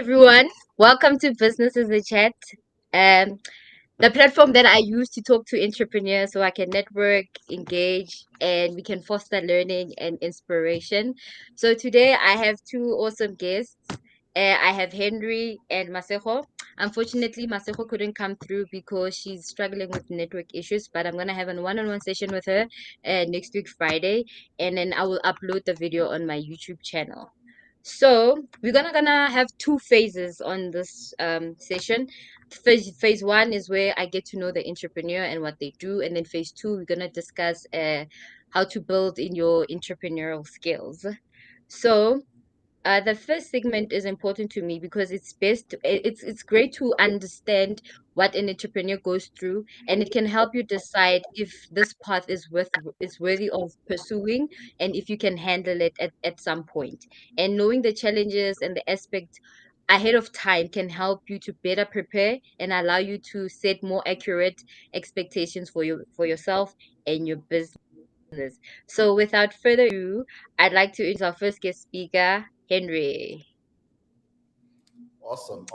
everyone. Welcome to Business as a Chat, um, the platform that I use to talk to entrepreneurs so I can network, engage, and we can foster learning and inspiration. So today I have two awesome guests. I have Henry and Masejo. Unfortunately, Masejo couldn't come through because she's struggling with network issues, but I'm gonna have a one-on-one session with her next week Friday, and then I will upload the video on my YouTube channel. So we're gonna have two phases on this session. Phase one is where I get to know the entrepreneur and what they do, and then phase two we're gonna discuss how to build in your entrepreneurial skills. So the first segment is important to me because it's great to understand what an entrepreneur goes through, and it can help you decide if this path is worthy of pursuing, and if you can handle it at some point. And knowing the challenges and the aspect ahead of time can help you to better prepare and allow you to set more accurate expectations for yourself and your business. So without further ado, I'd like to introduce our first guest speaker, Henry. Awesome.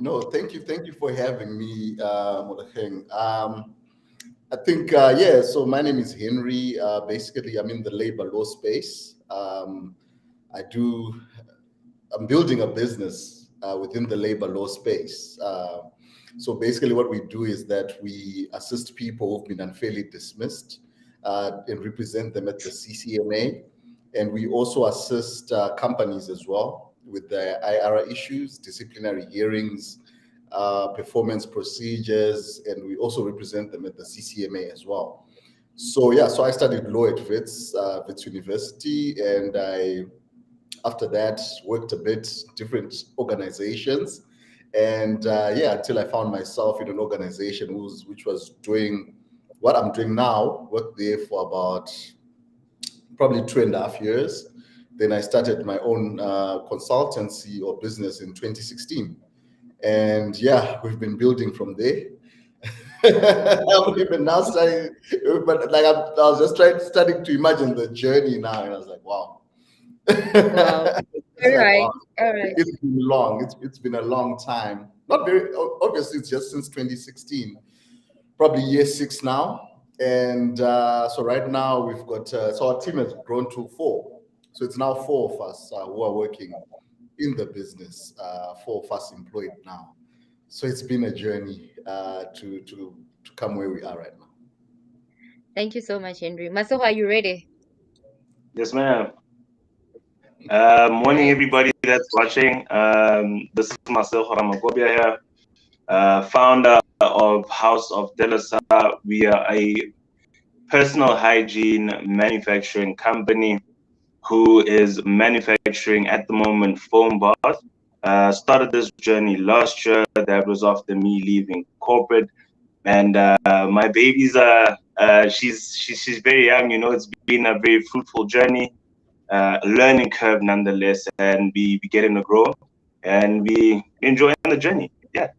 No, thank you for having me, Molacheng. I think, yeah. So my name is Henry. Basically, I'm in the labor law space. I do. I'm building a business within the labor law space. So basically, what we do is that we assist people who've been unfairly dismissed and represent them at the CCMA. And we also assist companies as well with the IRA issues, disciplinary hearings, performance procedures, and we also represent them at the CCMA as well. So yeah, so I studied law at Wits University, and after that worked a bit different organizations, and yeah, until I found myself in an organization which was doing what I'm doing now. Worked there for about probably 2.5 years. Then I started my own consultancy or business in 2016, and yeah, we've been building from there. We've been now starting, but like I was just starting to imagine the journey now, and I was like, wow. Wow. It's All like, right. wow, All right. it's been long. It's been a long time. Not very obviously. It's just since 2016, probably year six now. And so right now we've got so our team has grown to four. So it's now four of us who are working in the business. Four of us employed now. So it's been a journey to come where we are right now. Thank you so much, Henry. Masoho, are you ready? Yes, ma'am. All Morning, right. everybody that's watching. This is Marcel Horamagobia here, founder of House of Delasa. We are a personal hygiene manufacturing company who is manufacturing at the moment foam bars. Started this journey last year. That was after me leaving corporate, and my baby's she's very young. You know, it's been a very fruitful journey. Learning curve nonetheless, and we getting to grow, and we enjoying the journey. Yeah.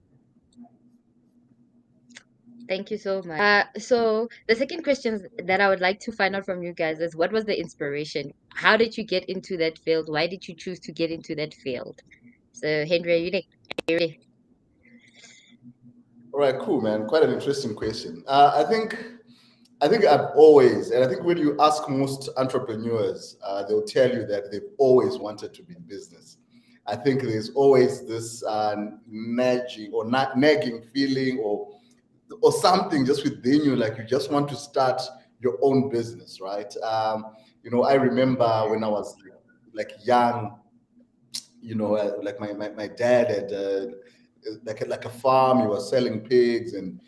Thank you so much. So the second question that I would like to find out from you guys is, what was the inspiration? How did you get into that field? Why did you choose to get into that field? So Henry, are you ready? All right, cool, man. Quite an interesting question. I think I've always, and I think when you ask most entrepreneurs, they'll tell you that they've always wanted to be in business. I think there's always this nagging or not nagging feeling, or something just within you, like you just want to start your own business, right? I remember when I was like young, like my dad had like a farm. He was selling pigs, and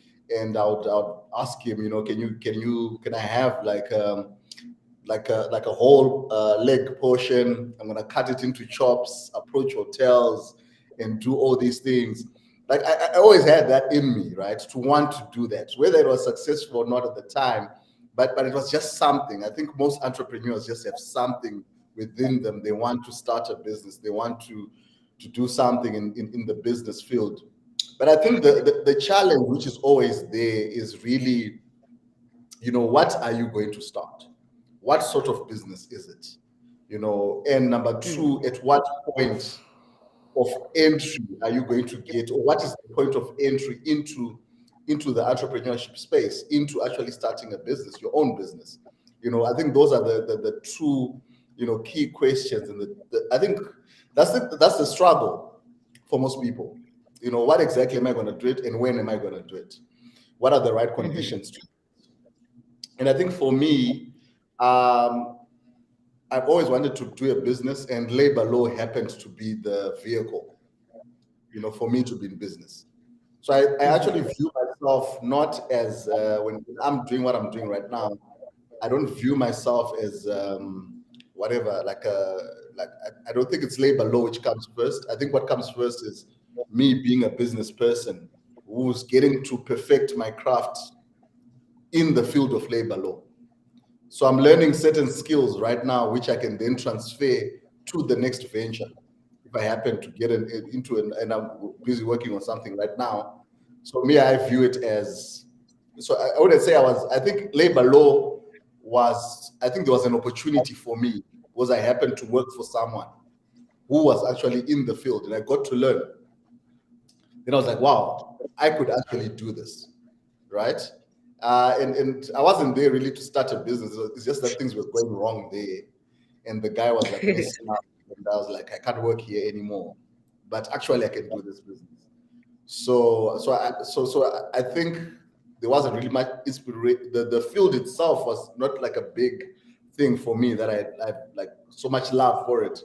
I would ask him, can I have like a whole leg portion? I'm gonna cut it into chops, approach hotels, and do all these things. Like I always had that in me, right? To want to do that, whether it was successful or not at the time, but it was just something. I think most entrepreneurs just have something within them. They want to start a business. They want to do something in the business field. But I think the challenge, which is always there, is really, what are you going to start? What sort of business is it? And number Mm. two, at what point of entry are you going to get, or what is the point of entry into the entrepreneurship space, into actually starting a business, your own business? I think those are the two key questions, and I think that's the struggle for most people. What exactly am I going to do it, and when am I going to do it? What are the right conditions to? And I think for me, I've always wanted to do a business, and labor law happens to be the vehicle, for me to be in business. So I actually view myself not as, when I'm doing what I'm doing right now, I don't view myself as whatever, I don't think it's labor law which comes first. I think what comes first is me being a business person who's getting to perfect my craft in the field of labor law. So I'm learning certain skills right now, which I can then transfer to the next venture. If I happen to get into it, and I'm busy working on something right now. So me, I view it as, so I wouldn't say I think labor law I think there was an opportunity for me, because I happened to work for someone who was actually in the field, and I got to learn. Then I was like, wow, I could actually do this, right? And I wasn't there really to start a business. It's just that things were going wrong there, and the guy was like messing up, and I was like, I can't work here anymore. But actually, I can do this business. So I think there wasn't really much inspiration. The field itself was not like a big thing for me that I like so much love for it.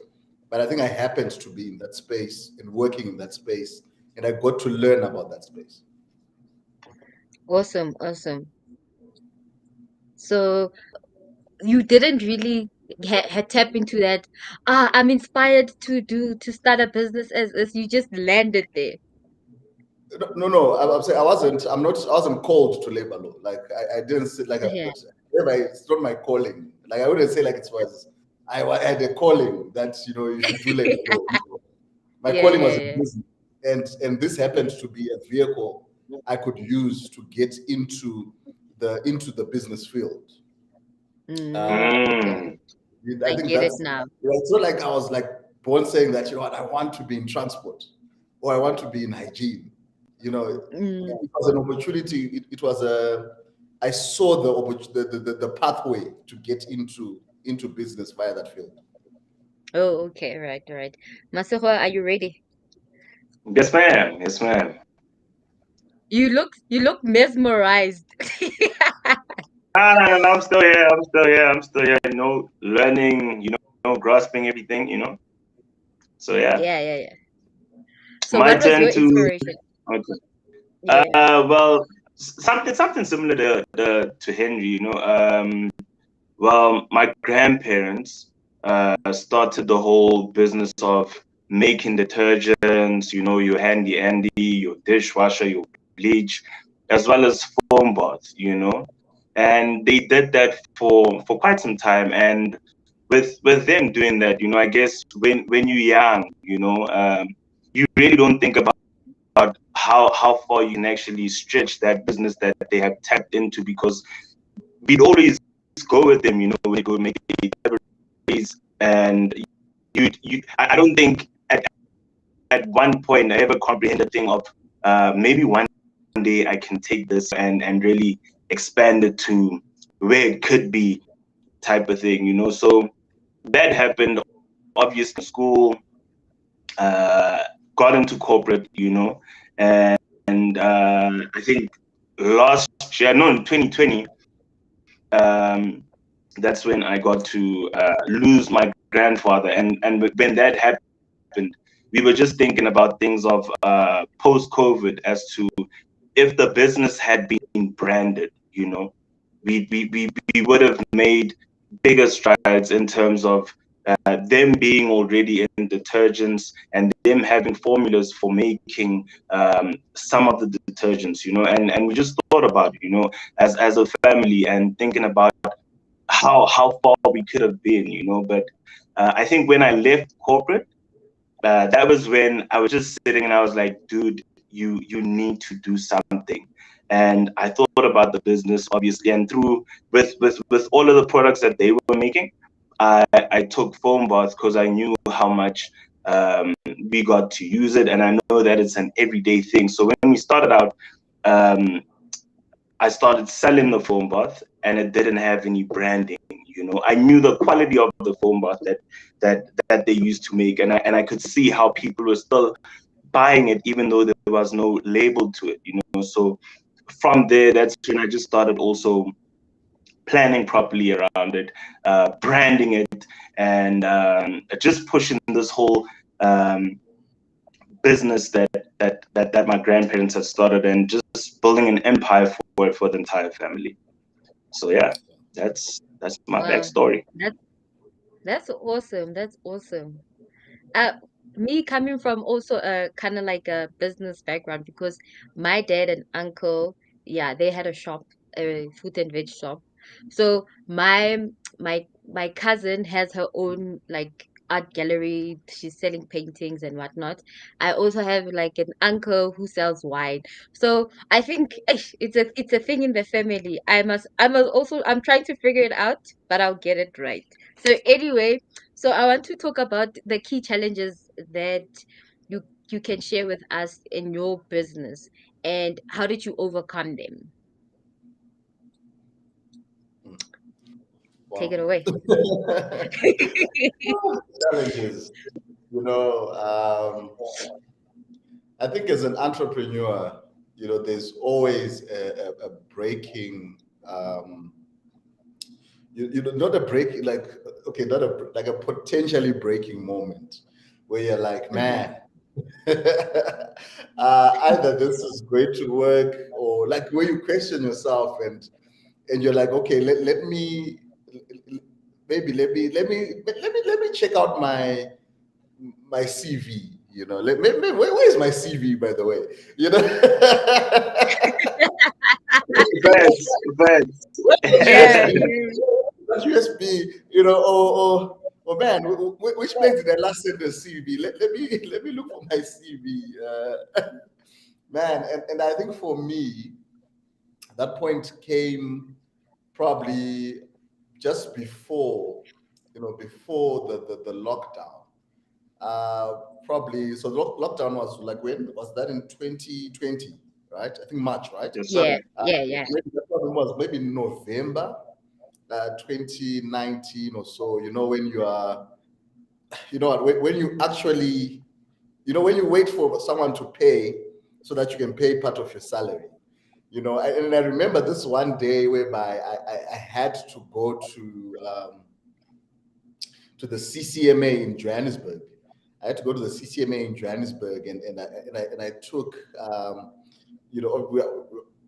But I think I happened to be in that space and working in that space, and I got to learn about that space. Awesome, awesome. So you didn't really tap into that. I'm inspired to start a business, as you just landed there. No. I'm saying I wasn't. I wasn't called to labor law. Like I didn't say like Yeah, it's not my calling. Like I wouldn't say like it was. I had a calling that you should do labor law. My yeah, calling was yeah, a yeah. business, and this happened to be a vehicle I could use to get into the business field. Okay. I I think get it that's, now. it's not like I was like born saying that, what, I want to be in transport, or I want to be in hygiene. Mm. It was an opportunity. It was I saw the pathway to get into business via that field. Oh, okay, right, right. Masoro, are you ready? Yes, ma'am. Yes, ma'am. You look mesmerized. No, I'm still here. I'm still here. I'm still here. Learning. Grasping everything. So yeah, Yeah, yeah, yeah. So my what was turn your to. inspiration? Okay. Yeah. Well, something similar to Henry. Well, my grandparents started the whole business of making detergents, your handy Andy, your dishwasher, your bleach, as well as foam baths. And they did that for quite some time. And with them doing that, I guess when you're young, you really don't think about how far you can actually stretch that business that they have tapped into, because we'd always go with them, when they go make deliveries. And I don't think at one point I ever comprehended the thing of maybe one day I can take this and really expand it to where it could be, type of thing. So that happened. Obviously, school, got into corporate, and I think last year, no, in 2020, that's when I got to lose my grandfather. And when that happened, we were just thinking about things of post-COVID, as to if the business had been branded, we would have made bigger strides in terms of them being already in detergents, and them having formulas for making some of the detergents, and we just thought about it, as a family, and thinking about how far we could have been, but I think when I left corporate, that was when I was just sitting and I was like, dude, you need to do something. And I thought about the business, obviously, and through with all of the products that they were making, I took foam baths because I knew how much we got to use it, and I know that it's an everyday thing. So when we started out, I started selling the foam bath, and it didn't have any branding. I knew the quality of the foam bath that they used to make, and I could see how people were still buying it, even though there was no label to it. So from there, that's when I just started also planning properly around it, branding it, and just pushing this whole business that my grandparents had started, and just building an empire for the entire family. So yeah, that's my Wow, backstory. that's awesome. That's awesome. Uh, Me coming from also a kind of like a business background, because my dad and uncle, yeah, they had a shop, a fruit and veg shop. So my cousin has her own like art gallery. She's selling paintings and whatnot. I also have like an uncle who sells wine. So I think it's a thing in the family. I must also, I'm trying to figure it out, but I'll get it right. So anyway, so I want to talk about the key challenges that you can share with us in your business, and how did you overcome them? Take it Wow. away. Challenges. I think as an entrepreneur, there's always a breaking, not a break, like, okay, not a, like a potentially breaking moment where you're like, Mhm. man, either this is going to work, or like where you question yourself, and you're like, okay, let me maybe let me check out my CV. Where's my CV, by the way? Birds, birds. Where's Yeah, USB? Where's USB? Oh man, which place did I last send the CV? Let me look for my CV, man. And I think for me, that point came probably just before, before the lockdown. Probably, so lockdown was like, when was that, in 2020, right? I think March, right? Yes, sir. yeah, yeah, yeah. Maybe that probably was maybe November 2019 or so. When you are, when you actually, when you wait for someone to pay so that you can pay part of your salary. And I remember this one day whereby I had to go to the CCMA in Johannesburg. I had to go to the CCMA in Johannesburg, and I took, I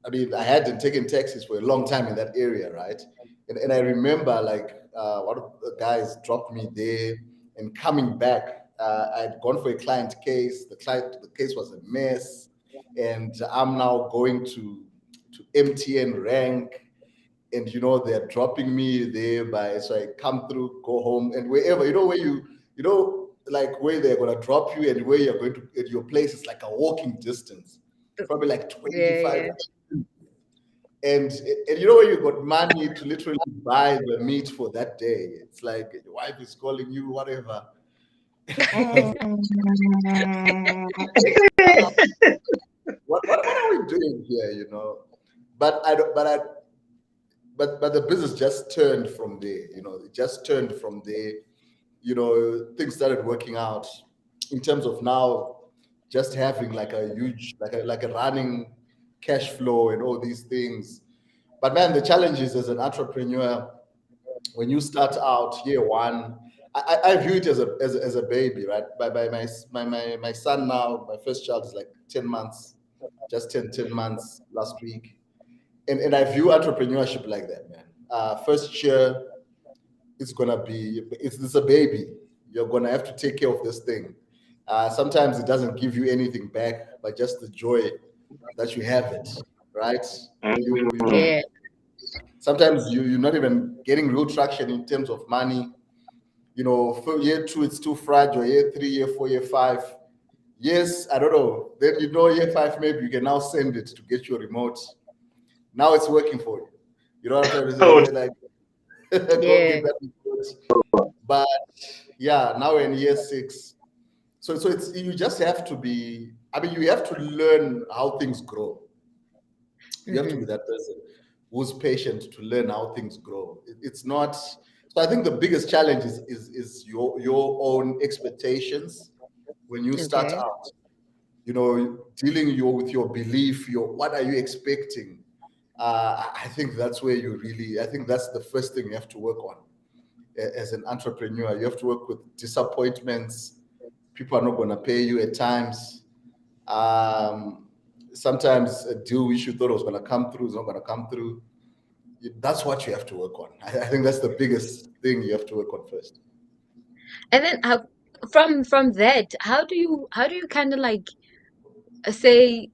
mean, I hadn't taken taxis for a long time in that area, right? And I remember, like, one of the guys dropped me there, and coming back, I'd gone for a client case. The case was a mess, and I'm now going to MTN rank, and they're dropping me there, by so I come through, go home, and wherever, where like where they're gonna drop you, and where you're going to at your place is like a walking distance, probably like Yeah, 25. yeah. And when you got money to literally buy the meat for that day, it's like your wife is calling you, whatever. What are we doing here? But I don't, but the business just turned from there. It just turned from there. Things started working out in terms of now just having like a huge, like a running cash flow and all these things. But man, the challenge is, as an entrepreneur, when you start out year one, I view it as a baby, right? By my son now, my first child is like 10 months, just 10 months last week. And I view entrepreneurship like that, man. First year, it's a baby. You're gonna have to take care of this thing. Sometimes it doesn't give you anything back, but just the joy that you have it, right? You Mm. Yeah. sometimes you're not even getting real traction in terms of money. For year two, it's too fragile. Year three, year four, year five. Yes, I don't know. Then year five, maybe you can now send it to get your remote. Now it's working for you. You know what I'm trying to say? Oh, You're like, go Yeah. get that remote. But yeah, now we're in year six. So it's, you just have to be, I mean, you have to learn how things grow. You have to be that person who's patient to learn how things grow. It's not. So I think the biggest challenge is your own expectations when you start Okay. out. You know, dealing with your belief, your what are you expecting? I think that's where you really. I think that's the first thing you have to work on as an entrepreneur. You have to work with disappointments. People are not going to pay you at times. Um, Sometimes a deal which you thought was going to come through is not going to come through. That's what you have to work on. I think that's the biggest thing you have to work on first. And then from that, how do you kind of like say,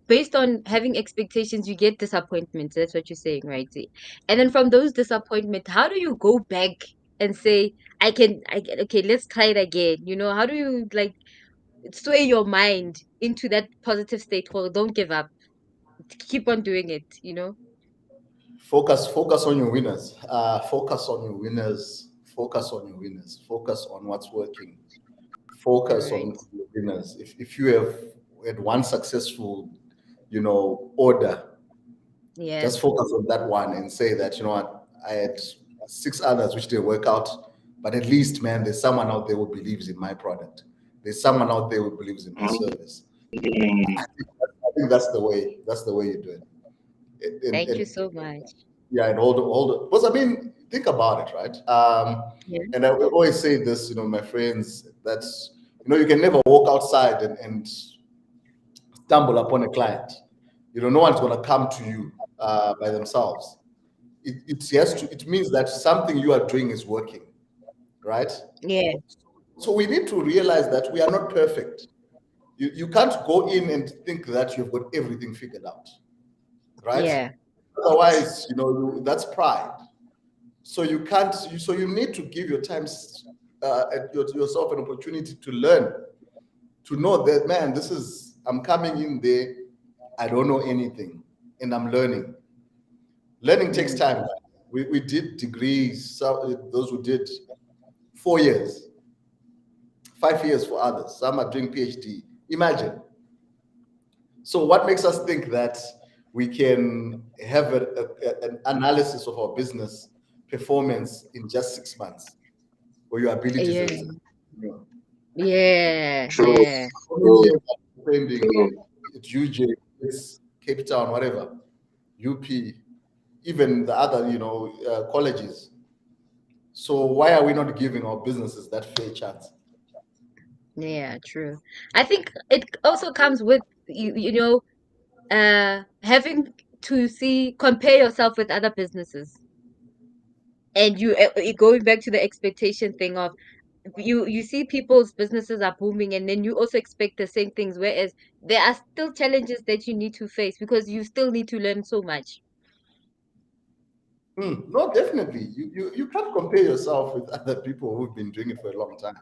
based on having expectations, you get disappointments. That's what you're saying, right? See? And then from those disappointments, how do you go back and say, okay, let's try it again. How do you like sway your mind into that positive state? Well, don't give up. Keep on doing it. Focus on your winners. Focus on your winners. Focus on your winners. Focus on what's working. All Focus right. on your winners. If you have had one successful, order, Yeah. just focus on that one and say that, you know what, I had six others which didn't work out, but at least, man, there's someone out there who believes in my product. There's someone out there who believes in my service. Mm. I think that's the way. That's the way you do it. Thank you And so much. yeah, and hold it. Because I mean, think about it, right? Yeah. And I will always say this, my friends, that you can never walk outside and stumble upon a client. No one's going to come to you by themselves. It means that something you are doing is working, right? Yeah. So we need to realize that we are not perfect. You can't go in and think that you've got everything figured out, right? Yeah. Otherwise, that's pride. So you can't. So you need to give your time, yourself an opportunity to learn, to know that, man, I'm coming in there, I don't know anything, and I'm learning. Learning takes Mm. time. We did degrees. Those who did 4 years, 5 years for others. Some are doing PhD. Imagine. So what makes us think that we can have an analysis of our business performance in just 6 months, or your abilities Yeah. as Yeah. True, Yeah. how many true, years are spending true. at UJ, it's Cape Town, whatever, UP, even the other, colleges. So why are we not giving our businesses that fair chance? Yeah, true. I think it also comes with having to compare yourself with other businesses, and going back to the expectation thing of you see people's businesses are booming, and then you also expect the same things, whereas there are still challenges that you need to face because you still need to learn so much. No, definitely. You can't compare yourself with other people who've been doing it for a long time.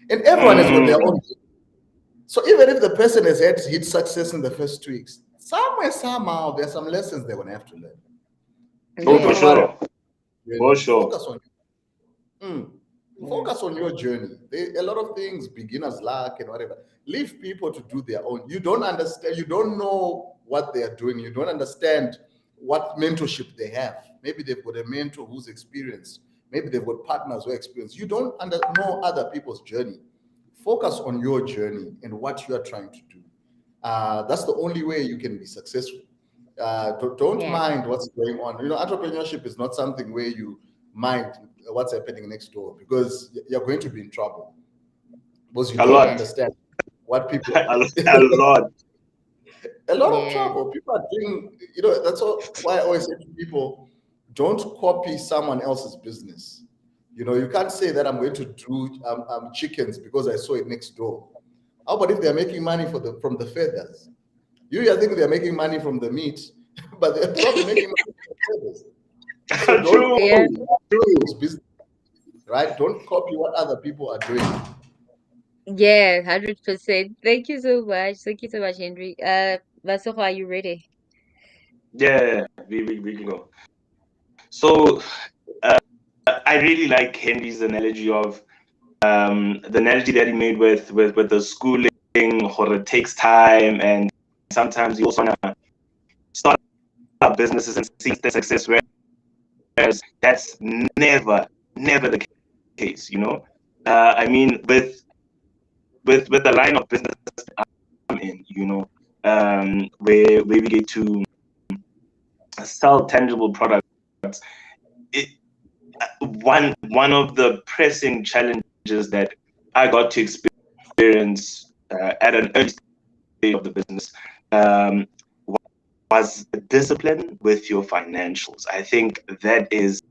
And everyone has got their Mm. own. So even if the person has had hit success in the first 2 weeks, somewhere, somehow, there's some lessons they're going to have to learn. Oh, Don't for Yeah. worry about sure, your for journey. sure. Mm, Yeah. focus on your journey. A lot of things, beginner's luck and whatever. Leave people to do their own. You don't understand. You don't know what they are doing. You don't understand what mentorship they have. Maybe they've got a mentor who's experienced. Maybe they've got partners who are experienced. You don't know other people's journey. Focus on your journey and what you are trying to do. That's the only way you can be successful. Don't Yeah. mind what's going on. Entrepreneurship is not something where you mind what's happening next door, because you're going to be in trouble because you A don't Yeah. lot, understand what people a lot. a lot of Yeah. trouble. People are doing, that's why I always say to people, don't copy someone else's business. You can't say that I'm going to do chickens because I saw it next door. How about if they're making money from the feathers? I think they're making money from the meat, but they're probably making money from the feathers. So don't True, Yeah. copy true. people's business, right? Don't copy what other people are doing. Yeah, 100%. Thank you so much. Thank you so much, Henry. Vasoko, are you ready? Yeah, we can go. So I really like Henry's analogy of the analogy that he made with the schooling, or it takes time, and sometimes you also want to start up businesses and see the success, whereas that's never the case, you know. I mean, with the line of business I'm in, you know, where we get to sell tangible products, it, one of the pressing challenges that I got to experience at an early stage of the business um, was discipline with your financials. I think that is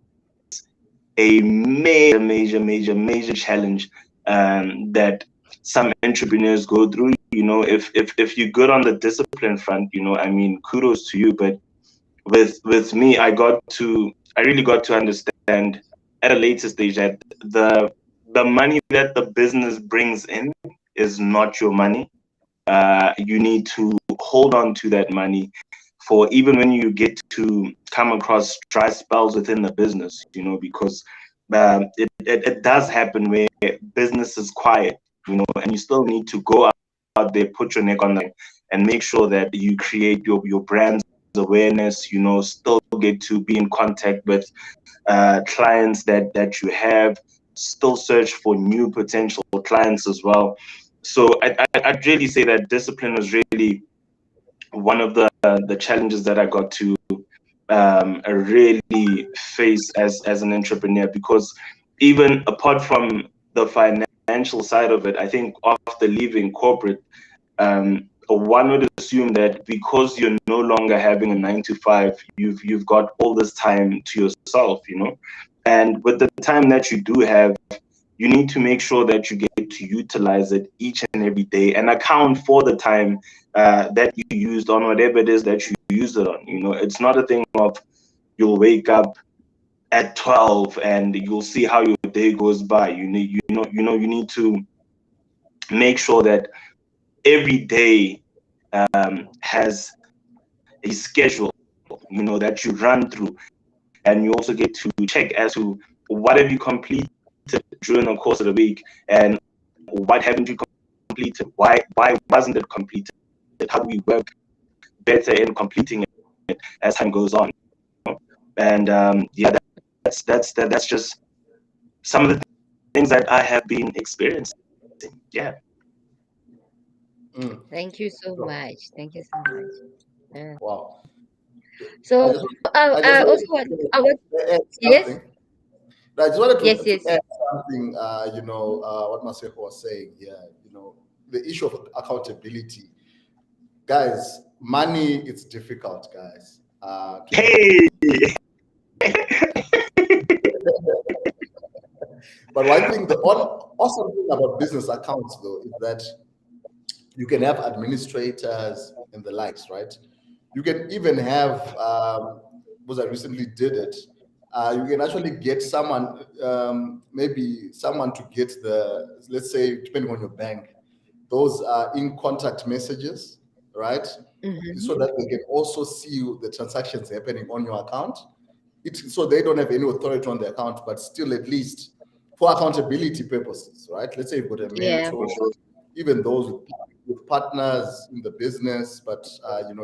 a major challenge that some entrepreneurs go through. You know, if you're good on the discipline front, you know, I mean, kudos to you. But with me, I really got to understand at a later stage that the money that the business brings in is not your money. You need to hold on to that money for even when you get to come across dry spells within the business, you know, because it does happen where business is quiet, you know, and you still need to go out there, put your neck on the line, and make sure that you create your brand's awareness, you know, still get to be in contact with clients that you have, still search for new potential clients as well. So I'd really say that discipline was really one of the challenges that I got to really face as an entrepreneur, because even apart from the financial side of it, I think after leaving corporate, one would assume that because you're no longer having a 9 to 5, you've got all this time to yourself, you know. And with the time that you do have, you need to make sure that you get to utilize it each and every day and account for the time that you used on whatever it is that you used it on. You know, it's not a thing of you'll wake up at 12 and you'll see how your day goes by. You need to make sure that every day has a schedule, you know, that you run through, and you also get to check as to what have you completed during the course of the week, and what haven't you completed? Why wasn't it completed? How do we work better in completing it as time goes on? And yeah, that's just some of the things that I have been experiencing. Yeah. Thank you so Sure. much. Thank you so much. Yeah. Wow. So I just I just I wanted also want to I want add yes, something. I just wanted yes, to yes. add something, what Maseko was saying here, the issue of accountability. Guys, money, it's difficult, guys, to have. Hey. But one thing, the awesome thing about business accounts, though, is that you can have administrators and the likes, right? You can even have, because I recently did it, you can actually get someone, maybe someone to get let's say, depending on your bank, those in contact messages, right? Mm-hmm. So that they can also see the transactions happening on your account. So they don't have any authority on the account, but still, at least for accountability purposes, right? Let's say you've got a Yeah. mentor, even those with partners in the business, but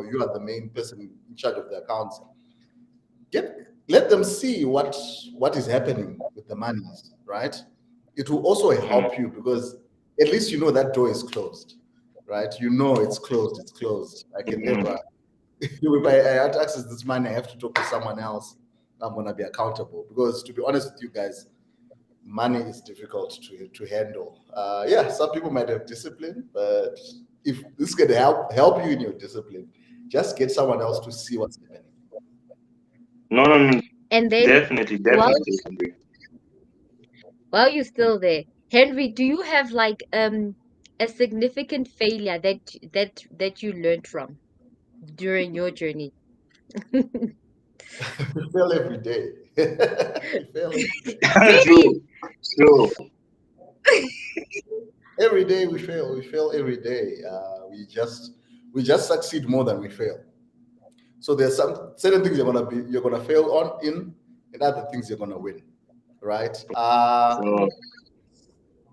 you are the main person in charge of the accounts. Let them see what is happening with the monies, right? It will also help you, because at least you know that door is closed, right? You know it's closed. It's closed. I can never. If I had to access this money, I have to talk to someone else. I'm gonna be accountable, because, to be honest with you guys, money is difficult to handle. Yeah, some people might have discipline, but if this can help you in your discipline, just get someone else to see what's happening. No, And then definitely, while definitely. while you're still there, Henry, do you have like a significant failure that you learned from during your journey? We fail every day. We fail Really? True, true. every day. We fail. We fail every day. We just succeed more than we fail. So there's some certain things you're gonna fail and other things you're gonna win, right? So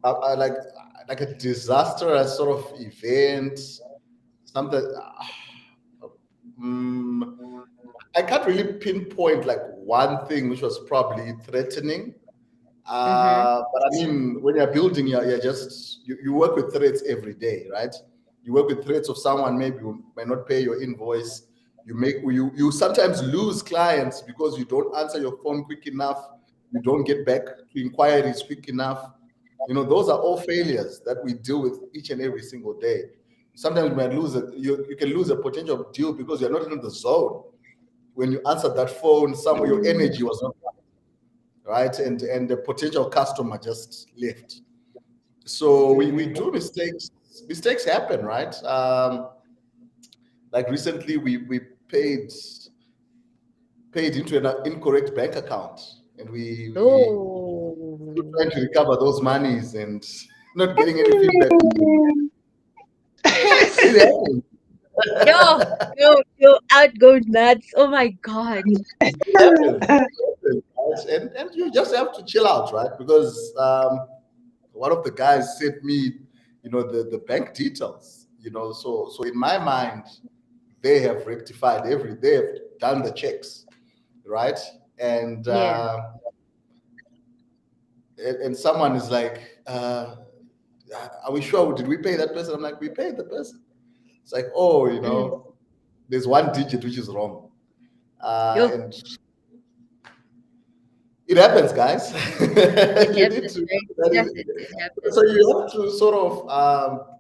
like a disastrous sort of event, something. mm, I can't really pinpoint like one thing which was probably threatening. Mm-hmm. But I mean, when you're building, you're just you work with threats every day, right? You work with threats of someone maybe who may not pay your invoice. You sometimes lose clients because you don't answer your phone quick enough. You don't get back to inquiries quick enough. Those are all failures that we deal with each and every single day. Sometimes you might you can lose a potential deal because you're not in the zone. When you answered that phone, your energy was not right, and the potential customer just left. So we do mistakes. Mistakes happen, right? Like recently, we paid into an incorrect bank account, and we still Oh. trying to recover those monies and not getting any feedback. It happens. Yo, out go nuts. Oh my God. It happens. Right? And you just have to chill out, right? Because one of the guys sent me, the bank details. So in my mind, they have rectified they have done the checks, right? And Yeah. and someone is like, are we sure? Did we pay that person? I'm like, we paid the person. It's like, oh, Mm. there's one digit which is wrong, Yo, and it happens, guys. it You need happens, to. right? That is, It happens. so you have to sort of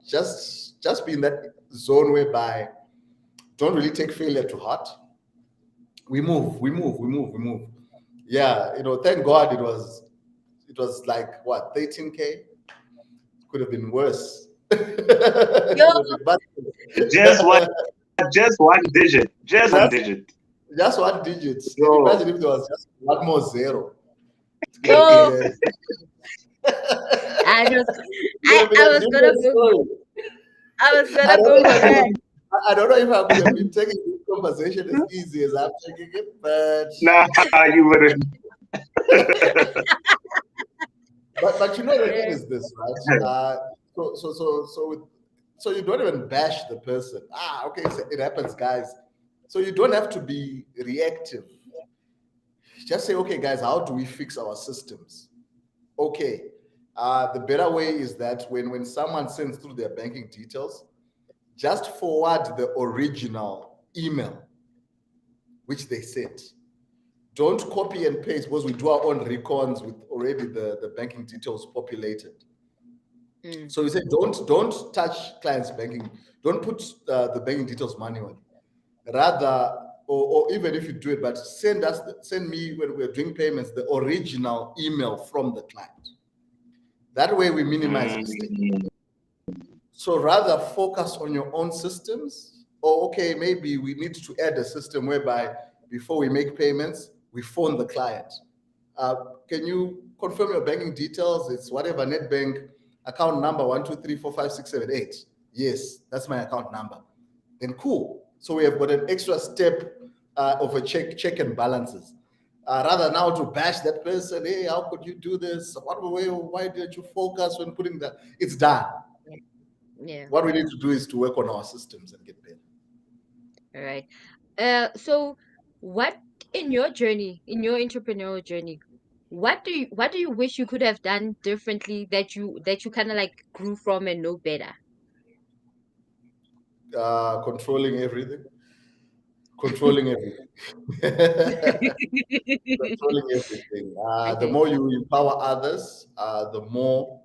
just be in that zone whereby don't really take failure to heart. We move. Yeah, thank God it was like what 13K. Could have been worse. Yo, It could have been bad. Just one, just one digit, just one just, digit. just one digit. Can you So imagine if there was just one more zero? It could have been yo, a, I was, it could have been I a was gonna different go, story. I was I gonna don't go know if for I could that. have, I don't know if I could have been taking this conversation as easy as I'm taking it, but nah, you wouldn't. but the thing Yeah. is this, right? So you don't even bash the person. Okay, so it happens, guys. So you don't have to be reactive. Just say, okay, guys, how do we fix our systems? Okay. The better way is that when someone sends through their banking details, just forward the original email which they sent. Don't copy and paste because we do our own recons with already the banking details populated. Mm. So we say don't touch clients' banking. Don't put the banking details manually. Rather, or even if you do it, but send me when we're doing payments the original email from the client. That way we minimize mistakes. Mm, So rather focus on your own systems. Or okay, maybe we need to add a system whereby before we make payments, we phone the client. Can you confirm your banking details? It's whatever net bank account number 1234567 8. Yes, that's my account number. Then cool. So we have got an extra step of a check and balances. Rather now to bash that person, hey, how could you do this? Why didn't you focus when putting that? It's done. Yeah. What we need to do is to work on our systems and get better. All right. So what in your journey, in your entrepreneurial journey, what do you wish you could have done differently that you kind of like grew from and know better? Controlling everything. Controlling everything. Controlling everything. The Okay. more you empower others, the more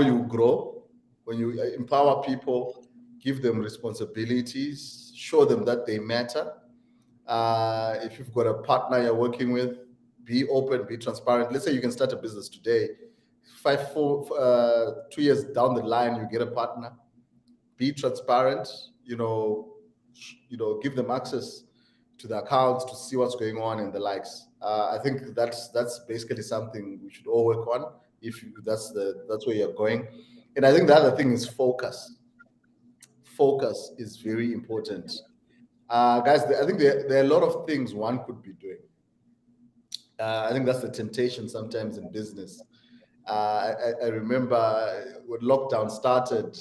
you grow. When you empower people, give them responsibilities, show them that they matter. If you've got a partner you're working with, be open, be transparent. Let's say you can start a business today. 2 years down the line, you get a partner. Be transparent. Give them access to the accounts to see what's going on and the likes. I think that's basically something we should all work on if that's where you're going. And I think the other thing is focus. Focus is very important. Guys, I think there are a lot of things one could be doing. I think that's the temptation sometimes in business. I remember when lockdown started,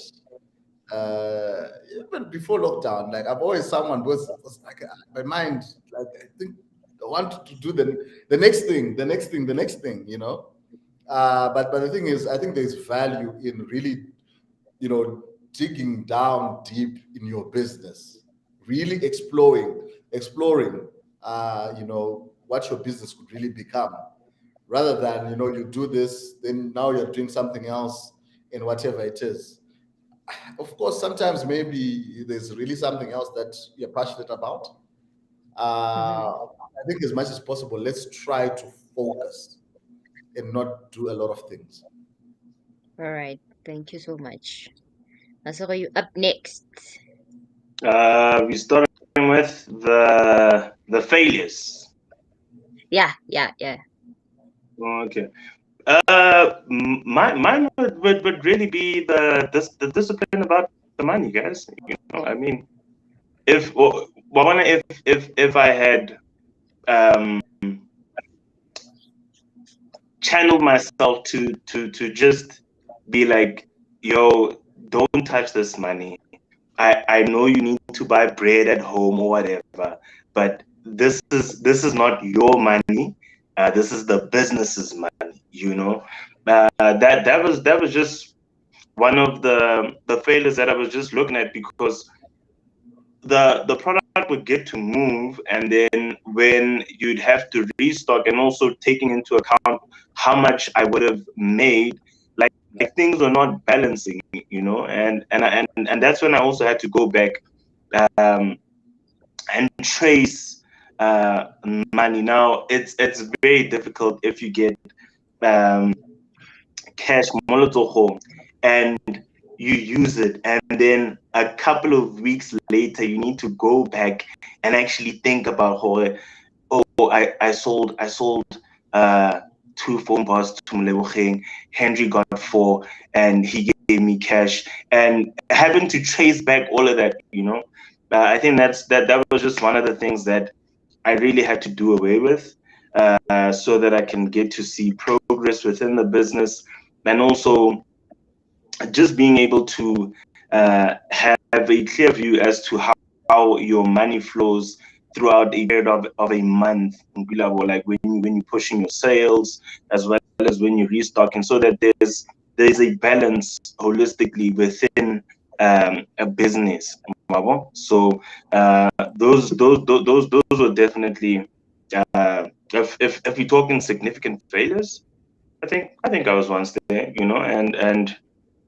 even before lockdown, like I'm always someone was like my mind, like I think I want to do the next thing, the next thing, the next thing, you know. But the thing is, I think there's value in really, you know, digging down deep in your business, really exploring, you know, what your business could really become, rather than, you know, you do this, then now you're doing something else in whatever it is. Of course, sometimes maybe there's really something else that you're passionate about. Mm-hmm. I think as much as possible, let's try to focus and not do a lot of things. All right. Thank you so much. So you up next. We're starting with the failures. Yeah, yeah, yeah. Okay. Mine would really be the discipline about the money, guys. You know, I mean, if well, if I had um, channeled myself to just be like, yo, don't touch this money. I know you need to buy bread at home or whatever, but this is not your money. This is the business's money. You know, that was just one of the failures that I was just looking at, because the product would get to move, and then when you'd have to restock, and also taking into account how much I would have made, like things were not balancing, you know. And that's when I also had to go back um, and trace money. Now it's very difficult if you get um, cash molotov home and you use it, and then a couple of weeks later you need to go back and actually think about how, oh, I sold uh two phone bars to Mlebogang. Henry got four and he gave me cash, and having to trace back all of that, you know. I think that was just one of the things that I really had to do away with, so that I can get to see progress within the business, and also just being able to have a clear view as to how your money flows throughout a period of a month, like when you're pushing your sales, as well as when you're restocking, so that there's a balance holistically within a business. So those were definitely, if we're talking significant failures, I think I was once there, you know. And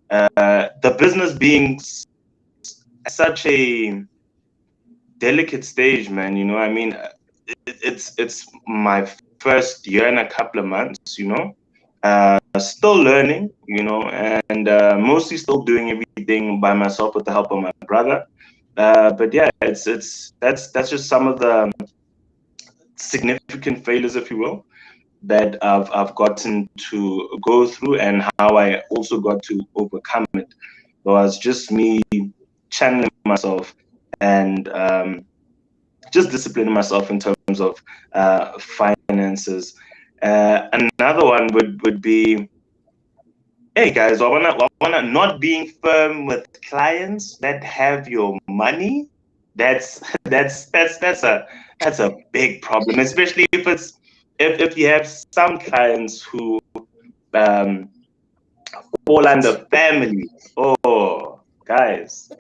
the business being such a delicate stage, man. You know, I mean, it's my first year and a couple of months. You know, still learning. You know, and mostly still doing everything by myself with the help of my brother. But yeah, that's just some of the significant failures, if you will, that I've gotten to go through, and how I also got to overcome it. Was just me channeling myself, and just disciplining myself in terms of finances. Another one would be, hey guys, I wanna not being firm with clients that have your money. That's that's a big problem, especially if you have some clients who um, fall under family. Oh, guys,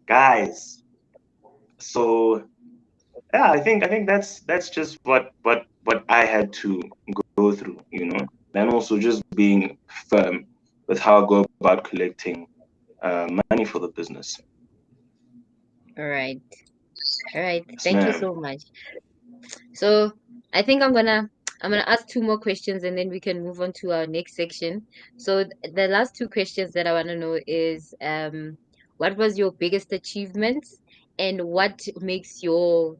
guys. So yeah, I think that's just what I had to go through, you know, and also just being firm with how I go about collecting money for the business. All right. All right. Yes, Thank you ma'am. so much. So I think I'm gonna ask two more questions and then we can move on to our next section. So the last two questions that I want to know is what was your biggest achievement and what makes your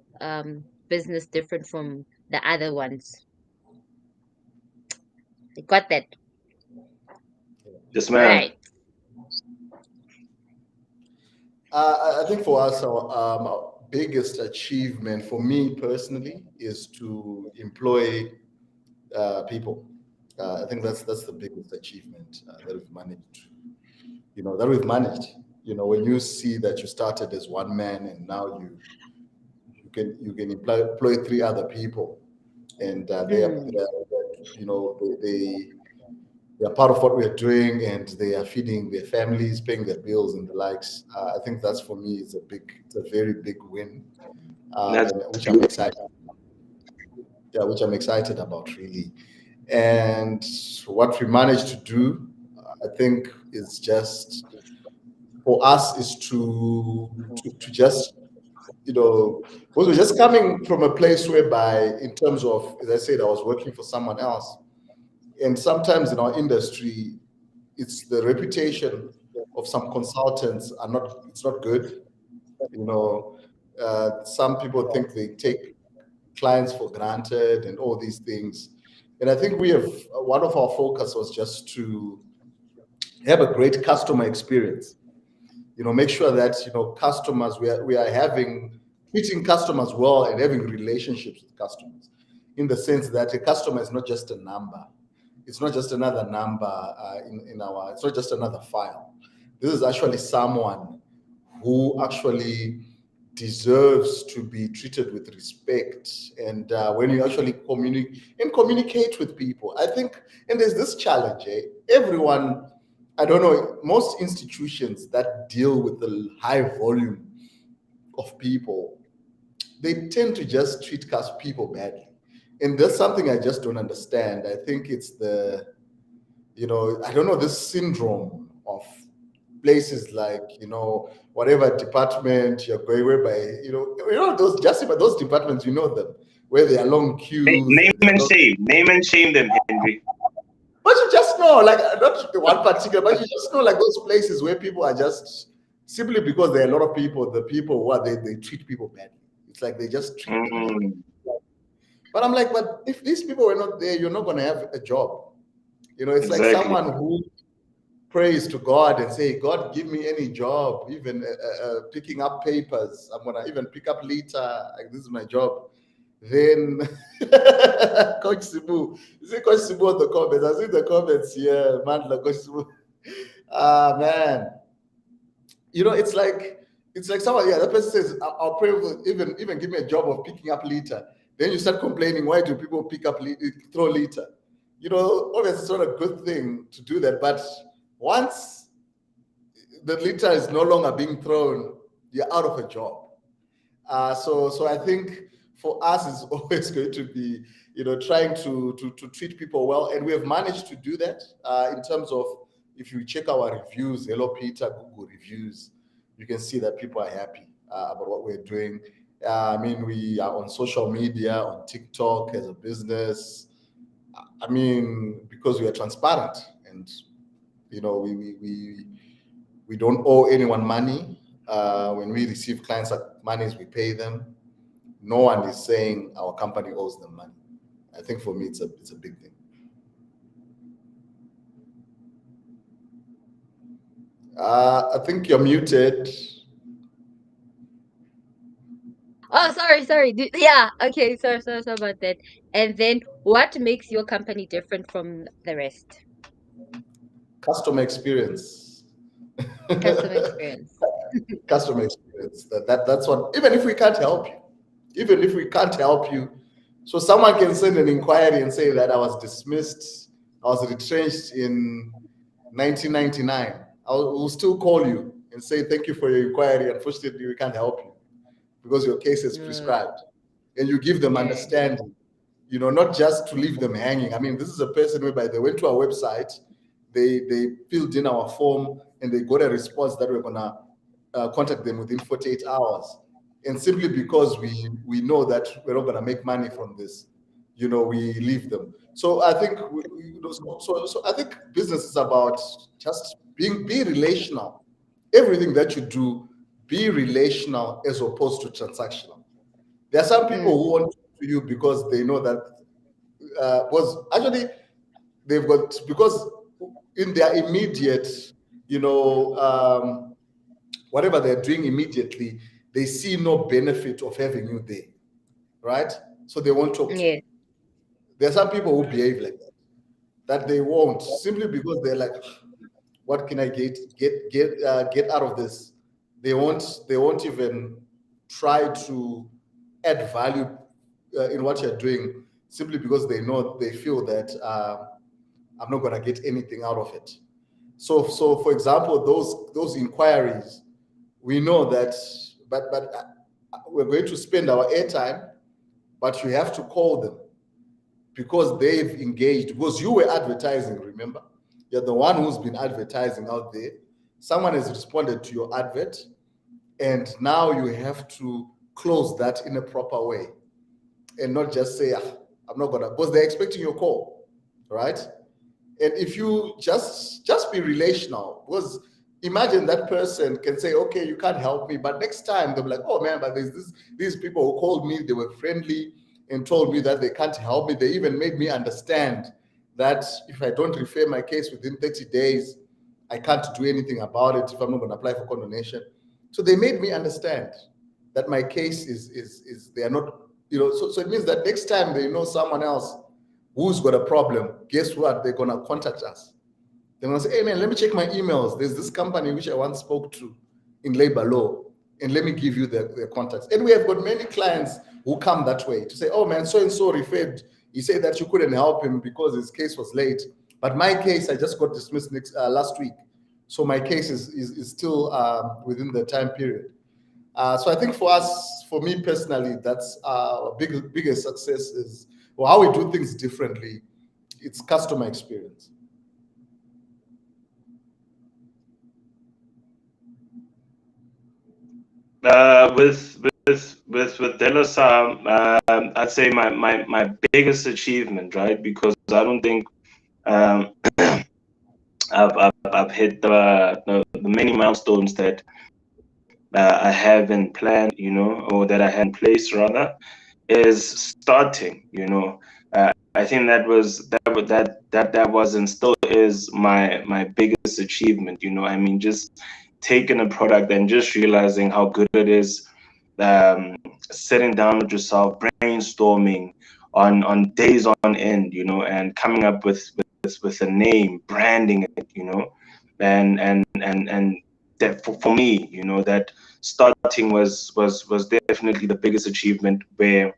business different from the other ones? I got that. Yes, All ma'am. right. I think for us, our biggest achievement for me personally is to employ people. I think that's the biggest achievement that we've managed. That we've managed. When you see that you started as one man and now you can employ three other people, and they are part of what we are doing, and they are feeding their families, paying their bills, and the likes. I think that's, for me, it's a very big win, which I'm excited. Yeah, which I'm excited about, really. And what we managed to do, I think, is just for us is to just, because we're just coming from a place whereby, in terms of, as I said, I was working for someone else, and sometimes in our industry, it's the reputation of some consultants it's not good. Some people think they take clients for granted and all these things. And I think one of our focus was just to have a great customer experience. Make sure that, customers, we are treating customers well and having relationships with customers, in the sense that a customer is not just a number. It's not just another number it's not just another file. This is actually someone who actually deserves to be treated with respect. And when you actually communicate with people, I think, and there's this challenge, everyone, I don't know, most institutions that deal with the high volume of people, they tend to just treat people badly. And that's something I just don't understand. I think it's I don't know, this syndrome of places like, whatever department you're going, whereby, those departments, them, where there are long queues. Name and shame them, Henry. But you just know, like, not the one particular, but you just know, like, those places where people are just, simply because there are a lot of people, the people they treat people badly. It's like they just treat them badly. But I'm like, but if these people were not there, you're not going to have a job. It's like someone who prays to God and say, God, give me any job, even picking up papers. I'm going to even pick up litter. Like, this is my job. Then Coach Sibu, you see Coach Sibu on the comments. I see the comments here, Mandla, Coach Sibu. Man, it's like someone, that person says, I'll pray for, even give me a job of picking up litter. Then you start complaining, why do people throw litter? Obviously it's not a good thing to do that, but once the litter is no longer being thrown, you're out of a job. So I think for us, it's always going to be, trying to treat people well. And we have managed to do that in terms of, if you check our reviews, Hello Peter, Google reviews, you can see that people are happy about what we're doing. We are on social media, on TikTok as a business. Because we are transparent, and, we don't owe anyone money. When we receive clients' monies, we pay them. No one is saying our company owes them money. I think for me, it's a big thing. I think you're muted. Oh, sorry. Yeah, okay, sorry about that. And then, what makes your company different from the rest? Customer experience. Customer experience. Customer experience. That's what, even if we can't help you, so someone can send an inquiry and say that I was dismissed, I was retrenched in 1999. We'll still call you and say, thank you for your inquiry. Unfortunately, we can't help you because your case is prescribed. And you give them understanding, not just to leave them hanging. This is a person whereby they went to our website, they filled in our form, and they got a response that we're going to contact them within 48 hours. And simply because we know that we're not going to make money from this, we leave them. So I think I think business is about just be relational. Everything that you do, be relational as opposed to transactional. There are some people who want to you because they know that because in their immediate, whatever they're doing immediately, they see no benefit of having you there, right? So they won't talk to Yeah. you. There are some people who behave like that they won't, simply because they're like, what can I get out of this? They won't even try to add value in what you're doing, simply because they feel that I'm not going to get anything out of it. So for example, those inquiries, we know that, but we're going to spend our airtime, but you have to call them because they've engaged, because you were advertising, remember? You're the one who's been advertising out there. Someone has responded to your advert, and now you have to close that in a proper way and not just say, I'm not gonna, because they're expecting your call, right? And if you just be relational, because imagine that person can say, okay, you can't help me, but next time they'll be like, oh man, but there's these people who called me, they were friendly and told me that they can't help me. They even made me understand that if I don't refer my case within 30 days, I can't do anything about it if I'm not going to apply for condonation. So they made me understand that my case is they are not, so it means that next time they know someone else who's got a problem, guess what? They're going to contact us. They're going to say, hey, man, let me check my emails. There's this company which I once spoke to in labor law, and let me give you their contacts. And we have got many clients who come that way to say, oh, man, so-and-so referred. He said that you couldn't help him because his case was late. But my case, I just got dismissed last week. So my case is still within the time period. So I think for me personally, that's our biggest success is, well, how we do things differently. It's customer experience. With Delosa, I'd say my biggest achievement, right? Because I don't think I've hit the many milestones that I have in plan, or that I had in place rather, is starting. I think that was and still is my biggest achievement. I mean, just taking a product and just realizing how good it is, sitting down with yourself, brainstorming on days on end, and coming up with a name, branding it, and that for me, that starting was definitely the biggest achievement, where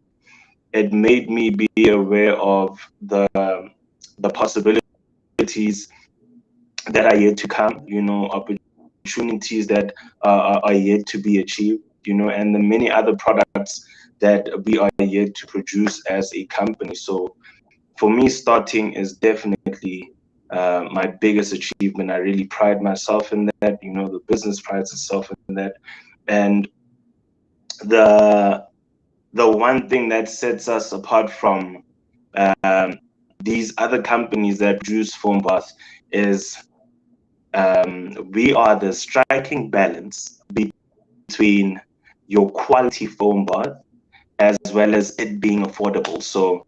it made me be aware of the possibilities that are yet to come, opportunities that are yet to be achieved, and the many other products that we are yet to produce as a company. So for me, starting is definitely my biggest achievement. I really pride myself in that. The business prides itself in that, and the one thing that sets us apart from these other companies that produce foam baths is we are the striking balance between your quality foam bath as well as it being affordable. So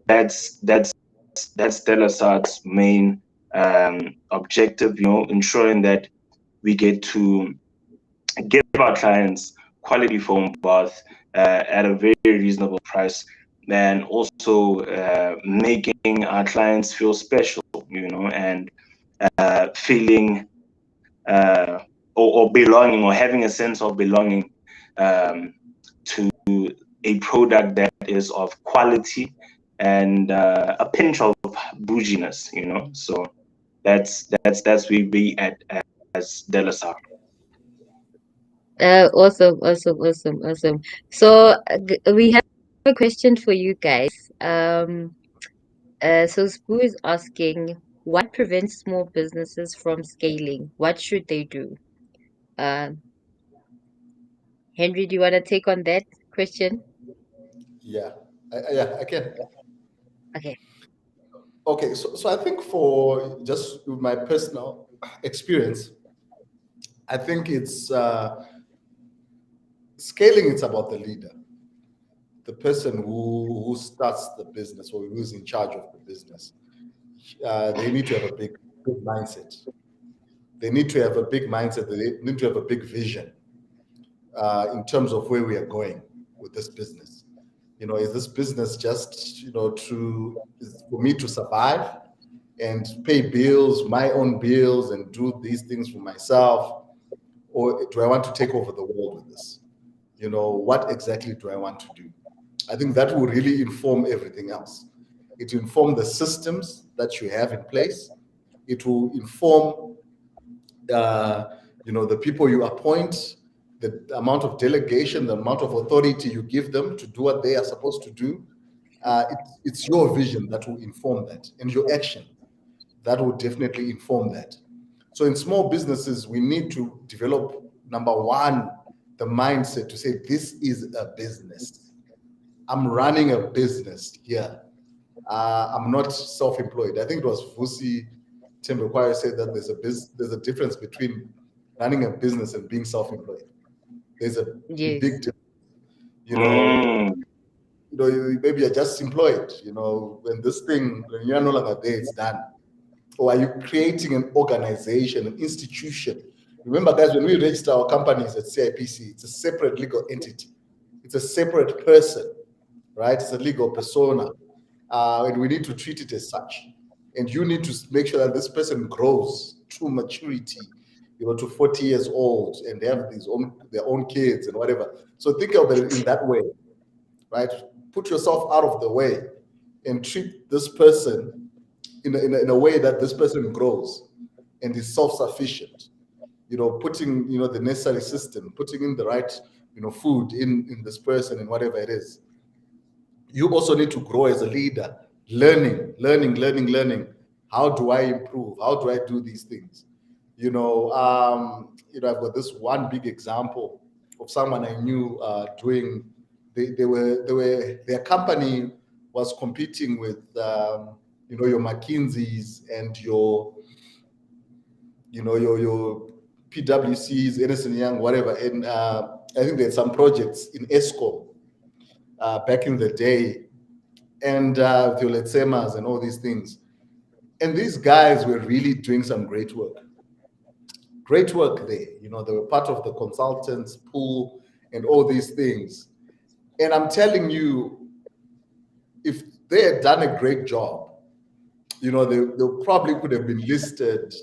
that's Delasar's main objective, ensuring that we get to give our clients quality foam bath at a very reasonable price, and also making our clients feel special, and feeling or belonging, or having a sense of belonging to a product that is of quality and a pinch of bouginess, So that's where we at as Delasar. Awesome. So we have a question for you guys. So Spoo is asking, what prevents small businesses from scaling? What should they do? Um, Henry, do you want to take on that question? Yeah, yeah, I can. Okay. Okay, so I think for just my personal experience, I think it's scaling. It's about the leader, the person who starts the business or who's in charge of the business. They need to have a big mindset. They need to have a big mindset. They need to have a big vision. in terms of where we are going with this business. Is this business just, is for me to survive and pay bills, my own bills, and do these things for myself? Or do I want to take over the world with this? What exactly do I want to do? I think that will really inform everything else. It will inform the systems that you have in place. It will inform, the people you appoint, the amount of delegation, the amount of authority you give them to do what they are supposed to do. It's your vision that will inform that, and your action that will definitely inform that. So in small businesses, we need to develop, number one, the mindset to say, this is a business. I'm running a business here. I'm not self-employed. I think it was Vusi Tembekwaya said that there's a difference between running a business and being self-employed. There's a Yes. big difference. Maybe you're just employed, when you're no longer there, it's done. Or are you creating an organization, an institution? Remember, guys, when we register our companies at CIPC, it's a separate legal entity. It's a separate person, right? It's a legal persona. And we need to treat it as such. And you need to make sure that this person grows to maturity, to 40 years old, and they have their own kids and whatever. So think of it in that way, right? Put yourself out of the way and treat this person in a way that this person grows and is self-sufficient. Putting the necessary system, putting in the right food in this person and whatever it is. You also need to grow as a leader, learning. How do I improve? How do I do these things? I've got this one big example of someone I knew doing. Their company was competing with your McKinseys and your PwCs, Ernst & Young, whatever. And I think they had some projects in ESCOM back in the day, and Violet Semas and all these things. And these guys were really doing some great work. Great work there. They were part of the consultants pool and all these things. And I'm telling you, if they had done a great job, they probably could have been listed,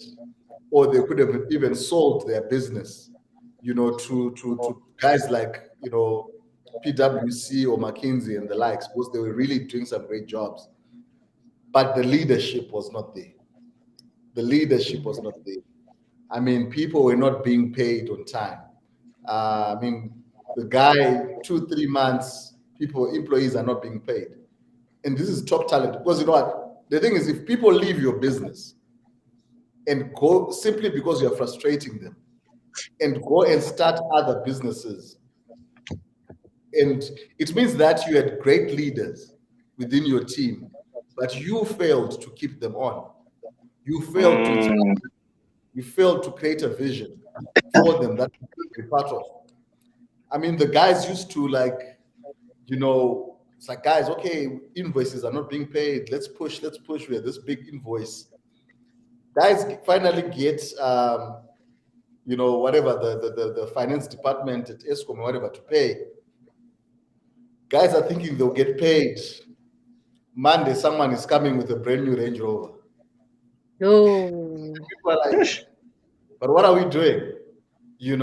or they could have even sold their business, to guys like, PwC or McKinsey and the likes, because they were really doing some great jobs. But the leadership was not there. The leadership was not there. I mean, people were not being paid on time. The guy, 2-3 months, employees are not being paid. And this is top talent. Because you know what? The thing is, if people leave your business and go simply because you're frustrating them, and go and start other businesses, and it means that you had great leaders within your team, but you failed to keep them on. You failed to inspire. You failed to create a vision for them that you're part of. I mean, the guys used to it's like, guys, okay, invoices are not being paid. Let's push. We have this big invoice. Guys finally get, whatever, the finance department at ESCOM or whatever to pay. Guys are thinking they'll get paid. Monday, someone is coming with a brand new Range Rover. Oh. People are like, but what are we doing? You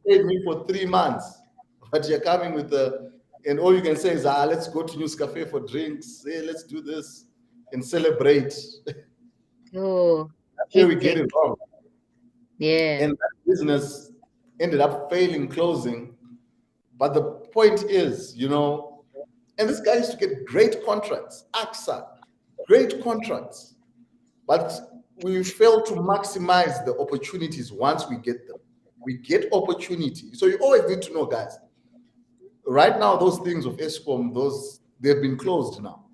paid me for 3 months, but you're coming with and all you can say is, let's go to News Cafe for drinks. Hey, let's do this and celebrate. Oh, that's where we get it wrong. Yeah. And that business ended up failing, closing. But the point is, and this guy used to get great contracts, AXA, great contracts. But we fail to maximize the opportunities once we get them. We get opportunity. So you always need to know, guys, right now, those things of ESCOM, they've been closed now.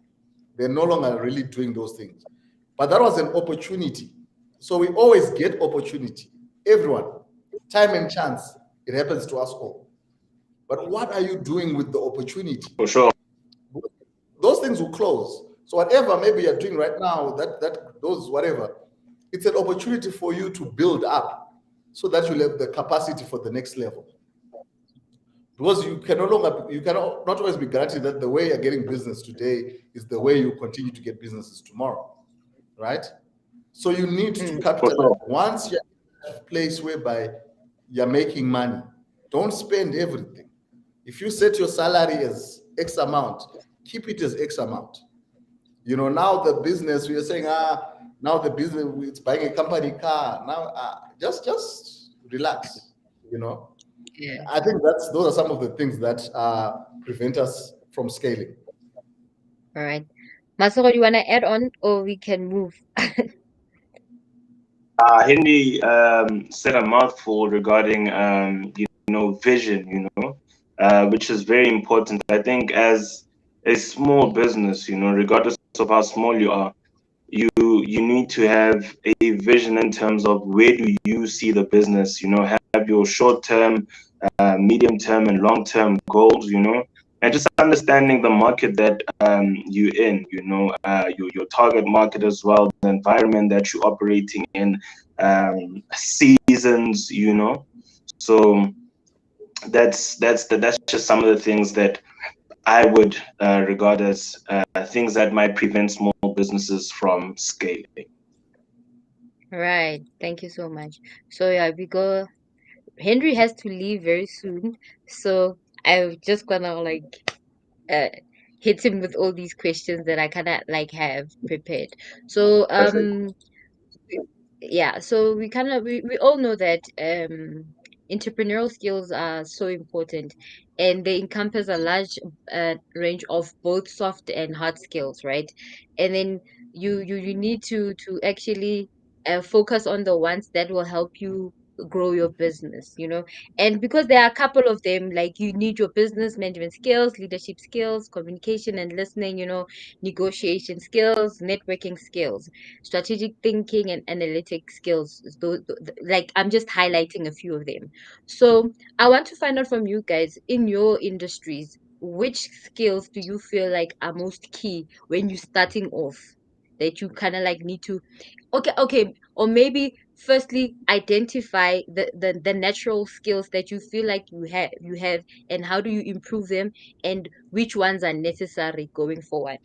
They're no longer really doing those things. But that was an opportunity. So we always get opportunity. Everyone, time and chance, it happens to us all. But what are you doing with the opportunity? For sure. Those things will close. So whatever maybe you're doing right now, whatever, it's an opportunity for you to build up so that you'll have the capacity for the next level. because you cannot not always be guaranteed that the way you're getting business today is the way you continue to get businesses tomorrow, right? So you need to Mm. For capitalize. sure. Once you're at a place whereby you're making money, don't spend everything. If you set your salary as X amount, keep it as X amount. Now the business, we are saying, now the business, it's buying a company car. Now, just relax, you know. Yeah. I think those are some of the things that prevent us from scaling. All right. Masoro, you want to add on or we can move? Henry said a mouthful regarding, vision, which is very important. I think as a small business, regardless of how small you are, you need to have a vision in terms of where do you see the business, have your short term, medium term, and long term goals, and just understanding the market that you're in, your target market as well, the environment that you're operating in, seasons, So that's just some of the things that I would regard as things that might prevent small businesses from scaling. Right. Thank you so much. So yeah, we go. Henry has to leave very soon, so I'm just gonna like uh hit him with all these questions that I kind of like have prepared. So Perfect. yeah, so we all know that entrepreneurial skills are so important, and they encompass a large range of both soft and hard skills, right? And then you need to actually focus on the ones that will help you grow your business, and because there are a couple of them, like you need your business management skills, leadership skills, communication and listening, negotiation skills, networking skills, strategic thinking and analytic skills. Like I'm just highlighting a few of them. So I want to find out from you guys in your industries, which skills do you feel like are most key when you're starting off, that you kind of like need to, okay, or maybe firstly identify the natural skills that you feel like you have, and how do you improve them, and which ones are necessary going forward.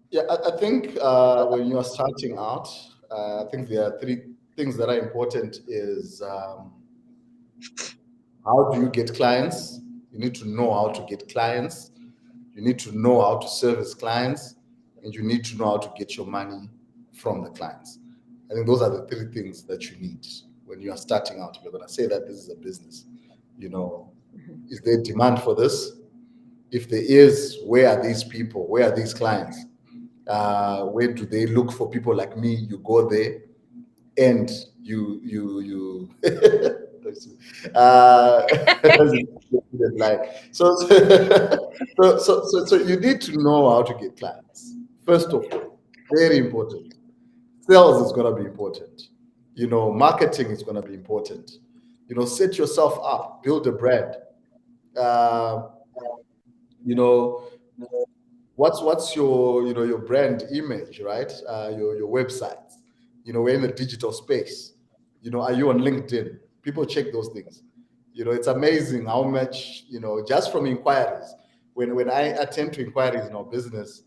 Yeah, I think when you're starting out, I think there are three things that are important is how do you get clients? You need to know how to get clients. You need to know how to service clients, and you need to know how to get your money from the clients. I think those are the three things that you need when you are starting out. If you're going to say that this is a business, you know, Mhm. is there demand for this? If there is, where are these people? Where are these clients? Where do they look for people like me? You go there and you uh like so you need to know how to get clients first of all. Very important. Sales is going to be important. Marketing is going to be important. Set yourself up, build a brand. uh, you know what's your your brand image, right? Your website. We're in the digital space. Are you on LinkedIn? People check those things. It's amazing how much, just from inquiries. When I attend to inquiries in our business,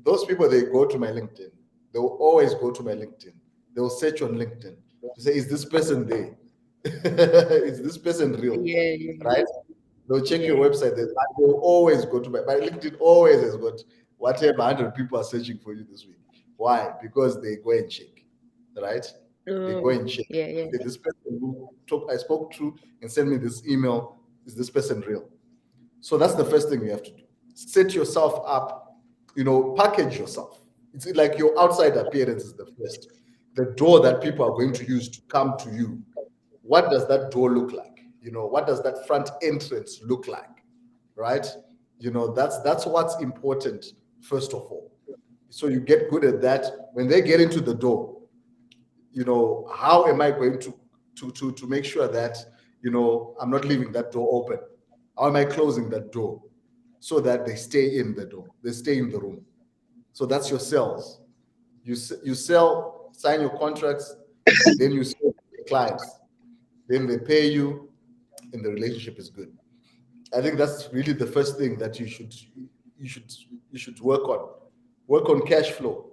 those people, they go to my LinkedIn. They will always go to my LinkedIn. They will search on LinkedIn to say, is this person there? Is this person real? Yeah, yeah, Right? They'll check your yeah. website. They'll always go to my LinkedIn. Always has got whatever 100 people are searching for you this week. Why? Because they go and check, right? They go Oh, and check. yeah, yeah. Say, this person who I spoke to and sent me this email, is this person real? So that's the first thing you have to do. Set yourself up. Package yourself. It's like your outside appearance is the first. The door that people are going to use to come to you. What does that door look like? What does that front entrance look like? Right? That's what's important first of all. So you get good at that. When they get into the door, how am I going to make sure that I'm not leaving that door open? How am I closing that door so that they stay in the door, they stay in the room? So that's your sales. You sell, sign your contracts, then you sell to the clients. then they pay you, and the relationship is good. I think that's really the first thing that you should you should work on. Work on cash flow.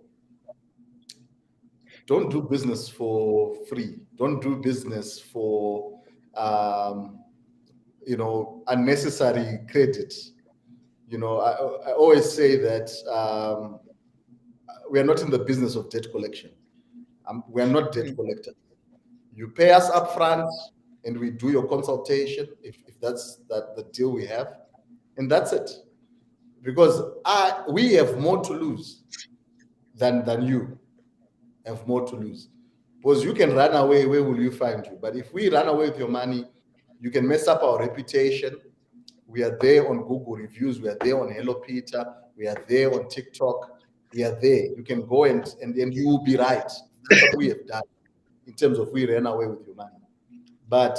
Don't do business for free. Don't do business for um, unnecessary credit. I always say that we are not in the business of debt collection. We are not debt Mm. collectors. You pay us upfront, and we do your consultation if that's the deal we have, and that's it. Because we have more to lose than you have more to lose. Because you can run away, where will you find you? But if we run away with your money, you can mess up our reputation. We are there on Google reviews. We are there on Hello Peter. We are there on TikTok. We are there. You can go and you will be right. That's what we have done in terms of we ran away with your money. But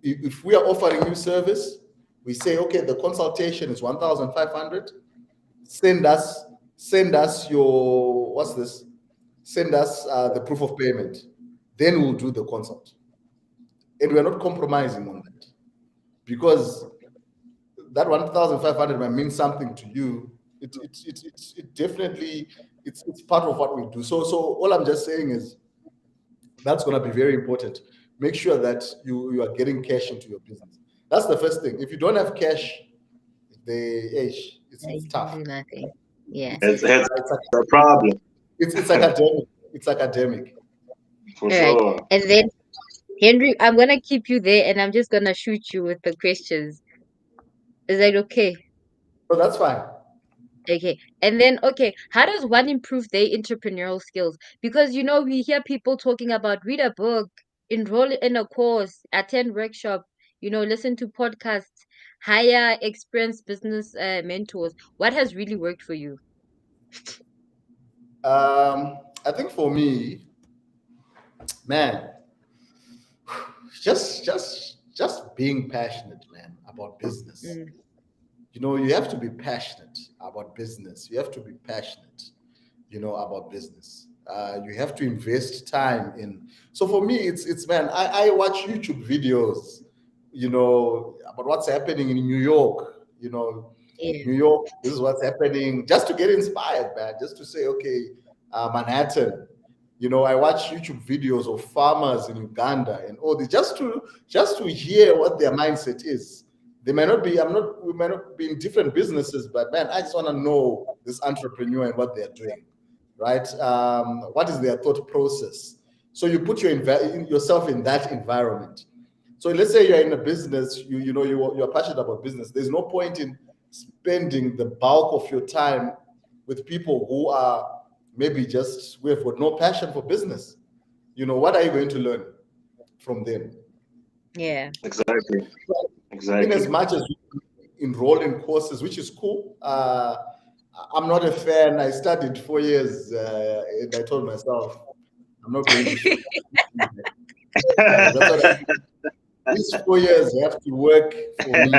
if we are offering you service, we say, okay, the consultation is 1,500. Send us your what's this? Send us the proof of payment. Then we'll do the consult. And we're not compromising on that because that 1,500 might mean something to you. It definitely it's part of what we do. So all I'm just saying is that's going to be very important. Make sure that you are getting cash into your business. That's the first thing. If you don't have cash, it's You can tough. do nothing. Yeah. It's It's a problem it's academic. It's academic. for All right. sure. And then Henry, I'm gonna keep you there and I'm just gonna shoot you with the questions. Is that okay? So that's fine. Okay. And then, okay, how does one improve their entrepreneurial skills? Because, we hear people talking about read a book, enroll in a course, attend workshop, listen to podcasts, hire experienced business mentors. What has really worked for you? I think for me, man, just being passionate, man, about business. Mm, You have to be passionate about business. You have to be passionate, about business. You have to invest time in. So for me, it's man, I watch YouTube videos, about what's happening in New York. yeah, New York, this is what's happening, just to get inspired, man. Just to say, okay, Manhattan. I watch YouTube videos of farmers in Uganda and all this, just to hear what their mindset is. They may not be, we may not be in different businesses, but man, I just want to know this entrepreneur and what they're doing, right? What is their thought process? So you put yourself in that environment. So let's say you're in a business, you're passionate about business. There's no point in spending the bulk of your time with people who are maybe just we have got no passion for business. What are you going to learn from them? yeah. Exactly. In as Exactly. much as you enroll in courses, which is cool. I'm not a fan. I studied 4 years, and I told myself I'm not going to spend. That's what these 4 years have to work for me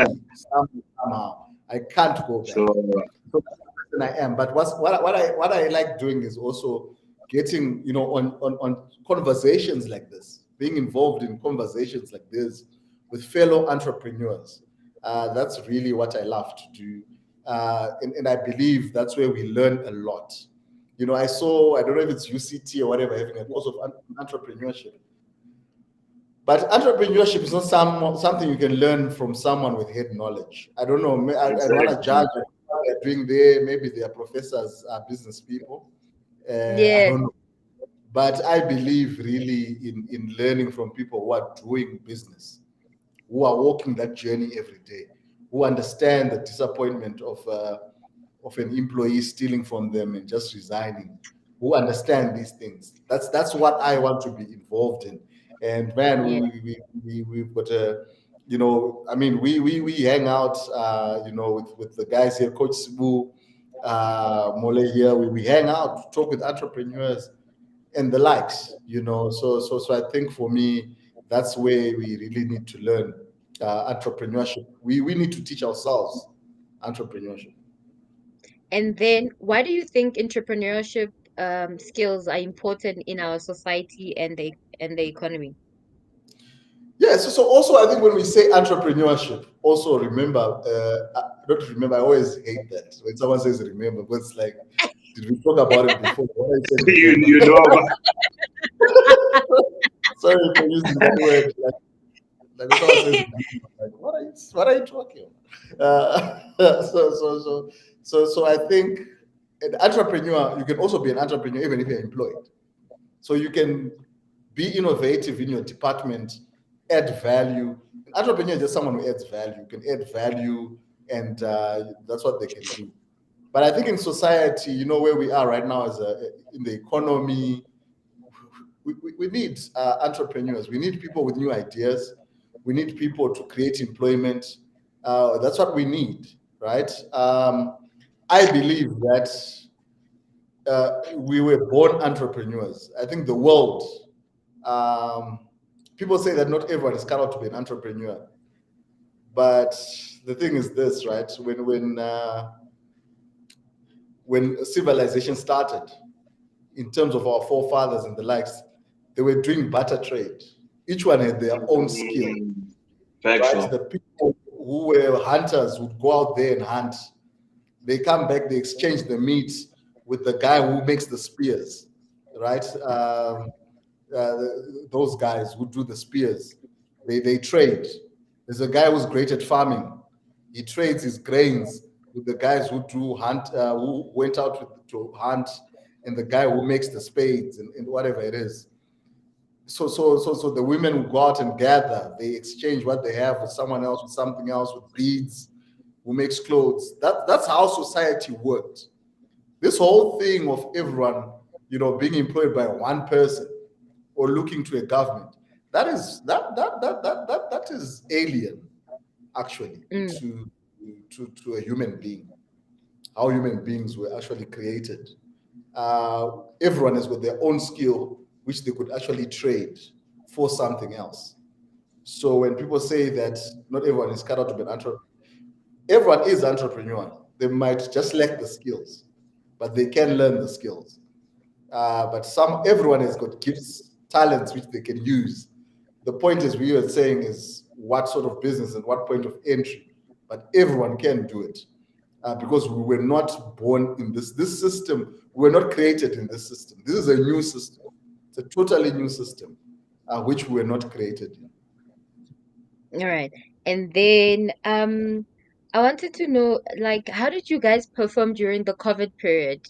somehow. I can't go back. So So that's the person I am. But what I like doing is also getting on conversations like this, being involved in conversations like this with fellow entrepreneurs. That's really what I love to do, and I believe that's where we learn a lot. I don't know if it's UCT or whatever, having a course of entrepreneurship. But entrepreneurship is not something you can learn from someone with head knowledge. I don't know. I don't want to exactly. judge what they're doing there. Maybe they are professors, are business people. I Yeah, don't know. But I believe really in learning from people who are doing business, who are walking that journey every day, who understand the disappointment of an employee stealing from them and just resigning, who understand these things. That's what I want to be involved in. And man, yeah. we've got a, I mean, we hang out, with the guys here, Coach Sibu, Mole here. We hang out, talk with entrepreneurs and the likes. So I think for me, that's where we really need to learn entrepreneurship. We need to teach ourselves entrepreneurship. And then, why do you think entrepreneurship skills are important in our society and the economy? Yeah, so also I think when we say entrepreneurship, also remember, not remember, I always hate that when someone says remember, but it's like, did we talk about it before? Why I said remember? you know about Sorry for using that word. Like when someone says remember, like, what are you talking about? So I think an entrepreneur, you can also be an entrepreneur even if you're employed. So you can be innovative in your department, add value. An entrepreneur is just someone who adds value. You can add value, and that's what they can do. But I think in society, where we are right now, in the economy, we need entrepreneurs. We need people with new ideas. We need people to create employment. That's what we need, right? I believe that we were born entrepreneurs. I think the world, people say that not everyone is cut out to be an entrepreneur. But the thing is this, right? When civilization started, in terms of our forefathers and the likes, they were doing barter trade. Each one had their own skill, right? factual. The people who were hunters would go out there and hunt. They come back, they exchange the meat with the guy who makes the spears, right? Uh, those guys who do the spears, they trade. There's a guy who's great at farming. He trades his grains with the guys who do hunt, who went out to hunt, and the guy who makes the spades and whatever it is. So the women who go out and gather, they exchange what they have with someone else, with something else, with beads, who makes clothes. That's how society worked. This whole thing of everyone, being employed by one person or looking to a government, that is alien, actually, Mm. to a human being. How human beings were actually created. Everyone has got their own skill, which they could actually trade for something else. So when people say that not everyone is cut out to be an entrepreneur, everyone is entrepreneurial. They might just lack the skills, but they can learn the skills. But everyone has got gifts, talents which they can use. The point is, we are saying is what sort of business and what point of entry, but everyone can do it because we were not born in this system. We were not created in this system. This is a new system. It's a totally new system, which we were not created in. All right. And then I wanted to know, like, how did you guys perform during the COVID period,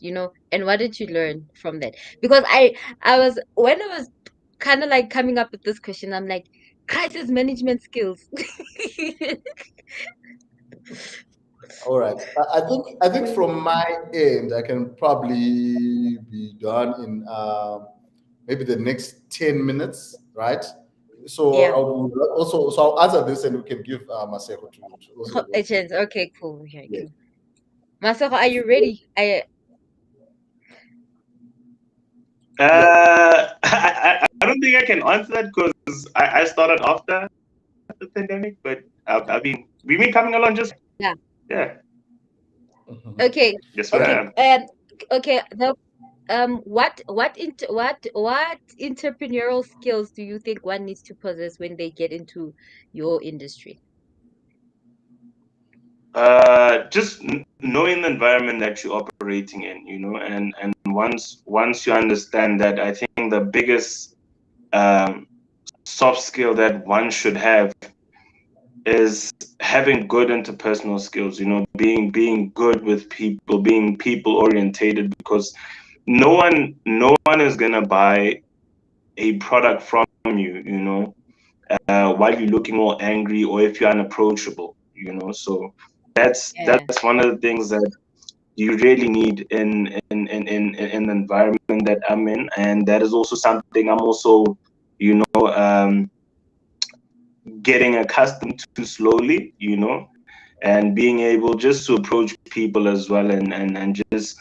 and what did you learn from that? Because I was when I was kind of like coming up with this question, I'm like, crisis management skills. All right. I think from my end, I can probably be done in maybe the next 10 minutes, right? So Yeah. I'll answer this and we can give Maseko to also go A through. chance. Okay, cool. Okay, Yeah. cool. Masako, are you ready? I don't think I can answer that because I started after the pandemic, but we've been coming along just Yeah. yeah. Mhm. Okay. Yes, Okay. ma'am. Okay. What entrepreneurial skills do you think one needs to possess when they get into your industry? Just knowing the environment that you're operating in, and once you understand that, I think the biggest um, soft skill that one should have is having good interpersonal skills. Being good with people, being people orientated, because no one is gonna buy a product from you, while you're looking all angry or if you're unapproachable. So Yeah. that's one of the things that you really need in the environment that I'm in, and that is also something I'm also, getting accustomed to slowly, and being able just to approach people as well, and just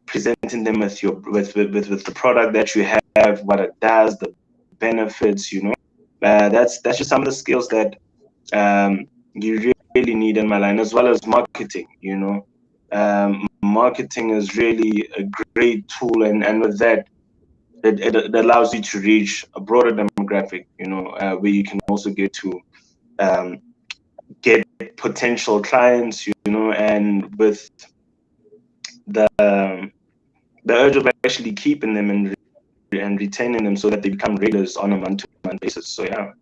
presenting them with the product that you have, what it does, the benefits. That's just some of the skills that you really need in my line, as well as marketing. Marketing is really a great tool, and with that, it allows you to reach a broader demographic, where you can also get to get potential clients, and with the urge of actually keeping them and retaining them so that they become regulars on a month-to-month basis. So yeah,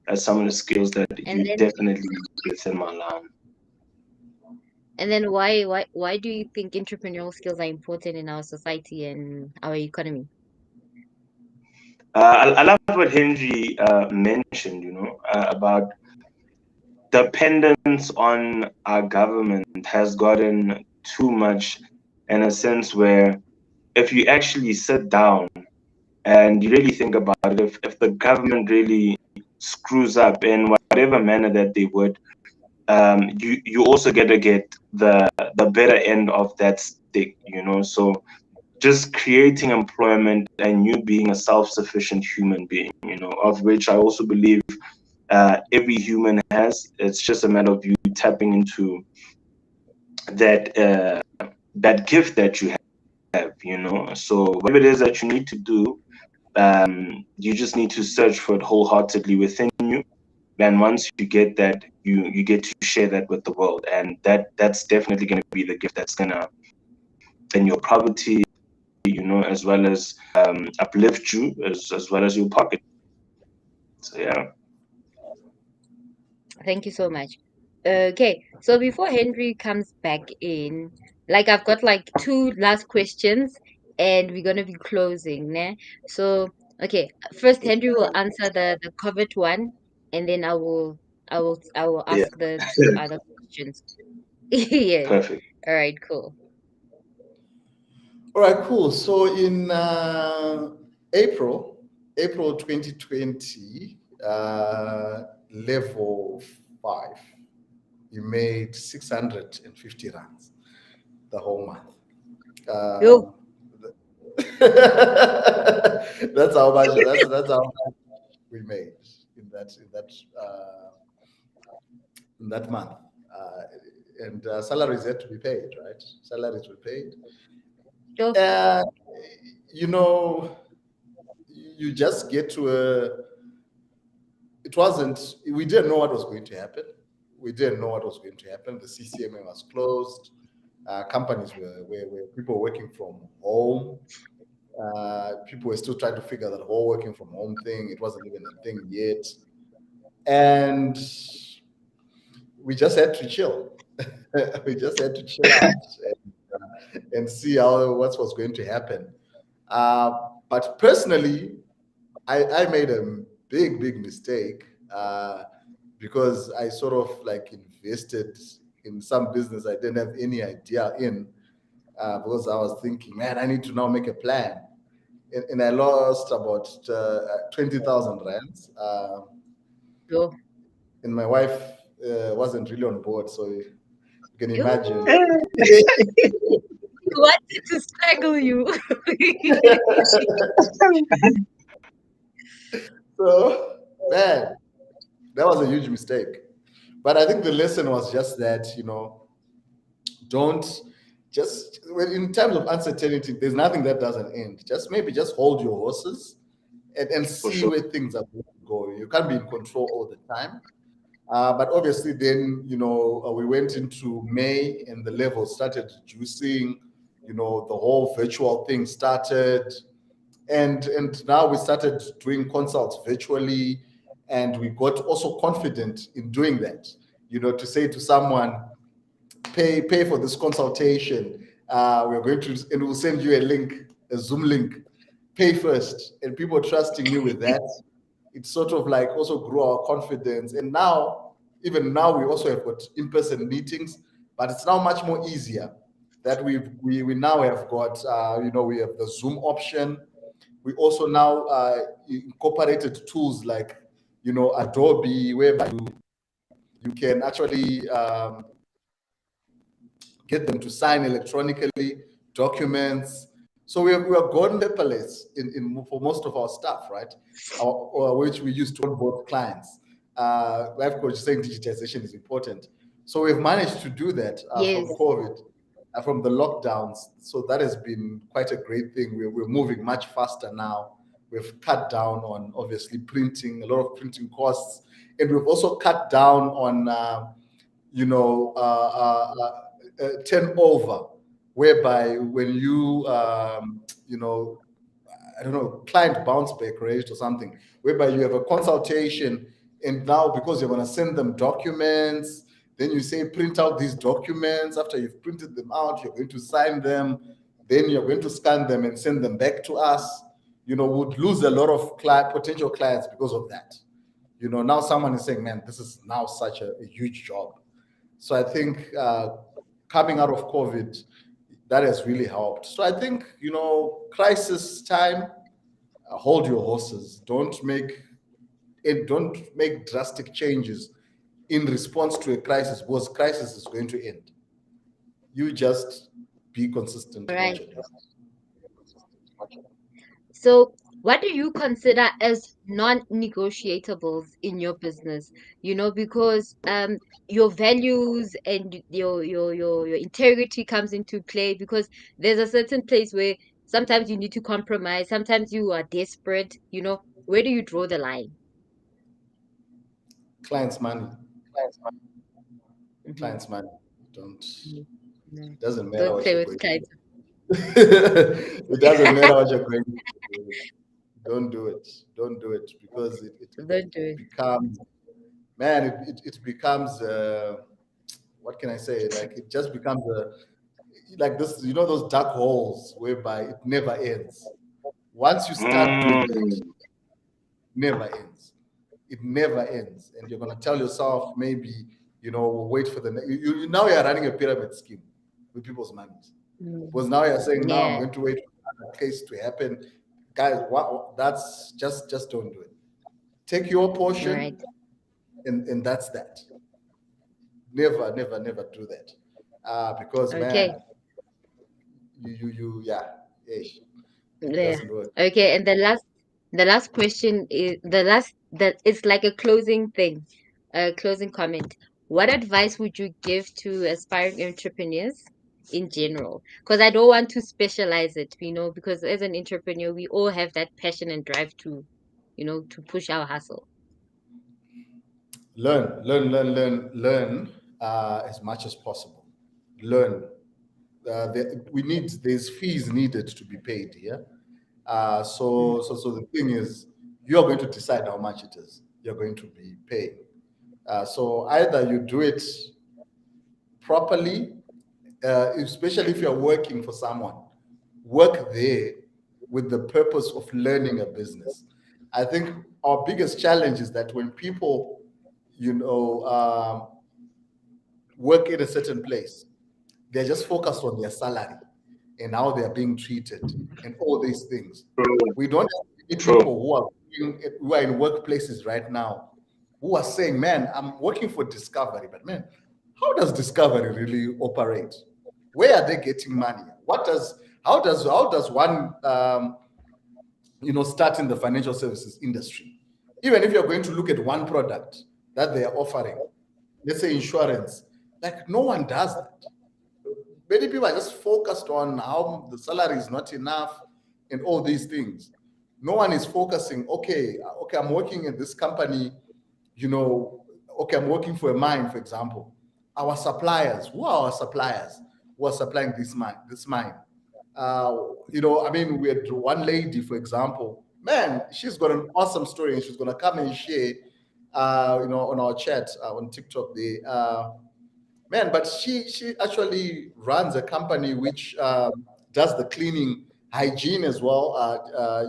that's some of the skills that And you then definitely need within Malam. why do you think entrepreneurial skills are important in our society and our economy? I love what Henry mentioned, about dependence on our government has gotten too much, in a sense where if you actually sit down and you really think about it, if the government really screws up in whatever manner that they would, you also get to get the better end of that stick, So just creating employment and you being a self-sufficient human being, of which I also believe every human has. It's just a matter of you tapping into that that gift that you have, So whatever it is that you need to do, you just need to search for it wholeheartedly within you. And once you get that, you get to share that with the world, and that's definitely going to be the gift that's gonna in your poverty, as well as uplift you as well as your pocket. So yeah. Thank you so much. Okay, so before Henry comes back in, like I've got like two last questions and we're gonna be closing, né? So okay, first Henry will answer the COVID one and then I will Yeah, ask the two other questions. Yes. perfect. All right, cool. All right, cool. So in April 2020, level 5, you made 650 rands the whole month. Yo, That's how much. That's how much we made in that month. And salaries had to be paid, right? Salaries were paid. yo, Uh, you know, you just get to a. It wasn't. We didn't know what was going to happen. We didn't know what was going to happen. The CCMA was closed. Companies were people working from home. People were still trying to figure that whole working from home thing. It wasn't even a thing yet, and we just had to chill. We just had to chill out and see how what was going to happen. But personally, I made a big mistake because I sort of like invested in some business I didn't have any idea in because I was thinking, man, I need to now make a plan. And I lost about 20,000 rands. yo, And my wife wasn't really on board, so you can yo. imagine. He wanted to strangle you. So, man, that was a huge mistake. But I think the lesson was just that, don't just in terms of uncertainty, there's nothing that doesn't end. Just maybe just hold your horses and For see sure. where things are going to go. You can't be in control all the time. But obviously, then we went into May and the levels started reducing. The whole virtual thing started, and now we started doing consults virtually, and we got also confident in doing that. To say to someone, pay for this consultation. We're going to, and we'll send you a link, a Zoom link. Pay first, and people trusting me with that. It sort of like also grew our confidence. And now, even now, we also have got in-person meetings, but it's now much more easier that we now have got, we have the Zoom option. We also now incorporated tools like, Adobe, whereby you can actually get them to sign electronically, documents. So we are gone paperless for most of our stuff, right? Which we use to onboard clients. Life coach is saying digitization is important. So we've managed to do that Yes. from COVID, from the lockdowns. So that has been quite a great thing. We're moving much faster now We've cut down on obviously printing, a lot of printing costs, and we've also cut down on turnover, whereby when you I don't know, client bounce back rate or something, whereby you have a consultation, and now because you're going to send them documents, then you say print out these documents. After you've printed them out, you're going to sign them, then you're going to scan them and send them back to us. Would lose a lot of potential clients because of that. Now someone is saying, man, this is now such a huge job. So I think coming out of COVID, that has really helped. So I think, crisis time, hold your horses. Don't make drastic changes in response to a crisis, because crisis is going to end. You just be consistent in what Right. you're doing. So, what do you consider as non-negotiables in your business? Because your values and your integrity comes into play, because there's a certain place where sometimes you need to compromise, sometimes you are desperate, where do you draw the line? Clients' money. Mhm. Clients' money. Don't. No. It doesn't matter Don't what play you're with going to clients. do. It doesn't matter what you're going to do. Don't do it. Don't do it, because Don't do it it. becomes, man, it becomes, what can I say? Like, it just becomes like this, those dark holes whereby it never ends. Once you start doing that, Mm. never ends. It never ends. And you're going to tell yourself, maybe, we'll wait for the now you're running a pyramid scheme with people's monies. Because now you're saying, now I'm Yeah, going to wait for that case to happen. Guys, that's just don't do it. Take your right. portion, and that's that. Never, never, never do that. Because, Okay. man, yeah, it Yeah. doesn't work. Okay, and the last question is that it's like a closing thing, a closing comment. What advice would you give to aspiring entrepreneurs in general? Because I don't want to specialize it, because as an entrepreneur, we all have that passion and drive to push our hustle. Learn as much as possible. Learn. There's fees needed to be paid here. Mm. So the thing is, you're going to decide how much it is you're going to be paying. So either you do it properly, especially if you're working for someone, work there with the purpose of learning a business. I think our biggest challenge is that when people, work in a certain place, they're just focused on their salary and how they're being treated and all these things. True. We don't have many True. people who are in workplaces right now who are saying, man, I'm working for Discovery, but man, how does Discovery really operate? Where are they getting money? How does one start in the financial services industry? Even if you're going to look at one product that they are offering, let's say insurance, like no one does that. Many people are just focused on how the salary is not enough and all these things. No one is focusing, okay, I'm working at this company, okay, I'm working for a mine, for example. Our suppliers, who are our suppliers who are supplying this mine? I mean, we had one lady, for example, man, she's got an awesome story, and she's going to come and share, on our chat on TikTok there. Man, but she actually runs a company which does the cleaning hygiene as well.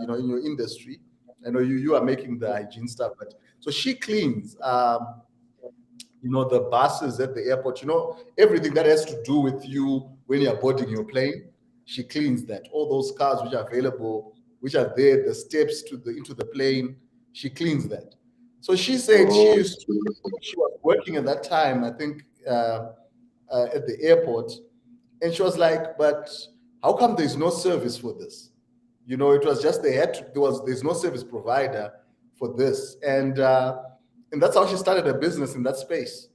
In your industry, I know you are making the hygiene stuff, but so she cleans. The buses at the airport. Everything that has to do with you when you're boarding your plane. She cleans that. All those cars which are available, which are there, the steps into the plane. She cleans that. So she said Oh, she was working at that time, I think, at the airport, and she was like, "But how come there's no service for this?" It was just there's no service provider for this, and that's how she started a business in that space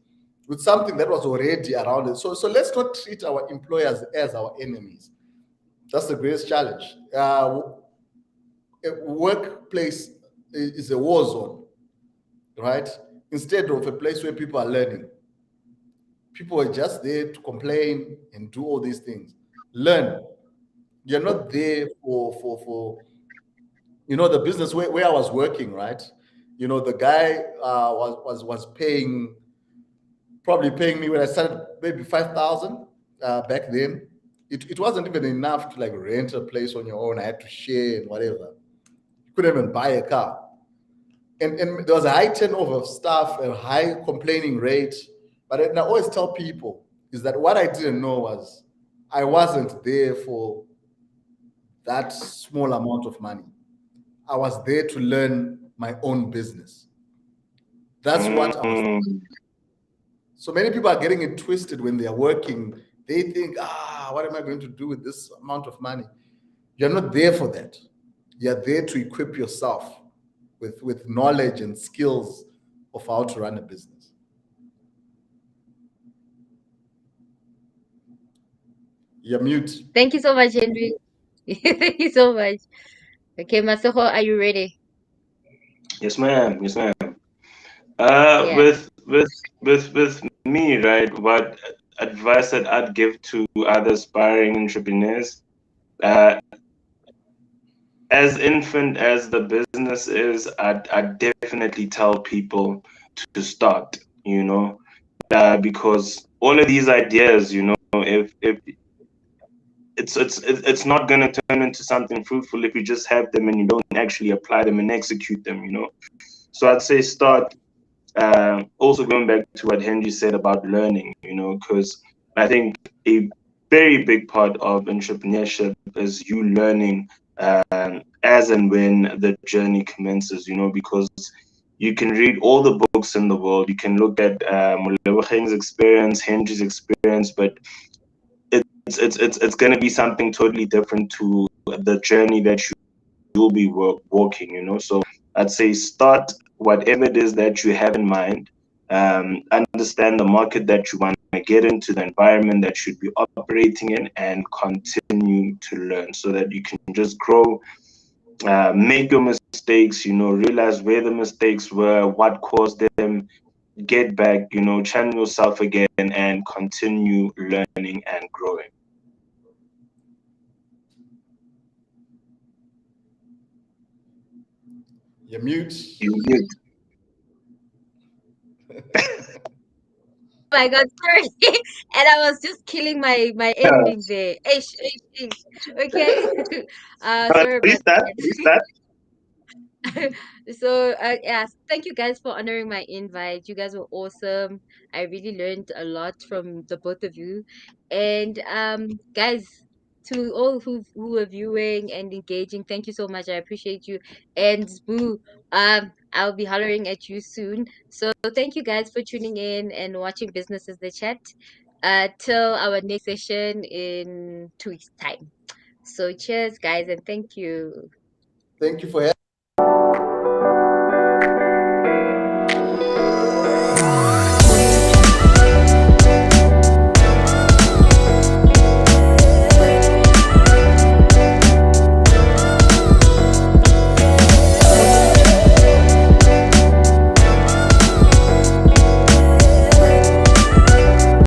with something that was already around it. So let's not treat our employers as our enemies. That's the greatest challenge. a workplace is a war zone, right? Instead of a place where people are learning. People are just there to complain and do all these things. Learn. You're not there for the business where I was working, right? The guy was paying, probably paying me when I started, maybe 5,000 back then. It wasn't even enough to like rent a place on your own. I had to share and whatever. You couldn't even buy a car. And there was a high turnover of staff, a high complaining rate. But I always tell people is that what I didn't know was I wasn't there for that small amount of money. I was there to learn my own business. That's what I was. Mm. So many people are getting it twisted when they are working. They think, what am I going to do with this amount of money? You're not there for that. You're there to equip yourself with knowledge and skills of how to run a business. You're mute. Thank you so much, Henry. Thank you so much. Okay, Masako, are you ready? Yes, ma'am. Yes, ma'am. Yeah. With me, right? What advice that I'd give to other aspiring entrepreneurs? Uh, as infant as the business is, I'd definitely tell people to start. Because all of these ideas, if it's not going to turn into something fruitful if you just have them and you don't actually apply them and execute them. So I'd say start. Also going back to what Henry said about learning, because I think a very big part of entrepreneurship is you learning as and when the journey commences, because you can read all the books in the world, you can look at Moleboge's experience, Henry's experience, but it's going to be something totally different to the journey that you'll be walking. So I'd say start whatever it is that you have in mind. Understand the market that you want to get into, the environment that you should be operating in, and continue to learn so that you can just grow, make your mistakes, realize where the mistakes were, what caused them, get back, channel yourself again, and continue learning and growing. You're mute. You mute. Oh my God, sorry. And I was just killing my ending there. Ish, ish, ish. Okay. Sorry about Restart, that. restart. So yeah, thank you guys for honoring my invite. You guys were awesome. I really learned a lot from the both of you. And guys, to all who are viewing and engaging, thank you so much. I appreciate you. And Boo, I'll be hollering at you soon. So thank you guys for tuning in and watching Businesses the Chat. Till our next session in 2 weeks' time. So cheers, guys, and thank you. Thank you for having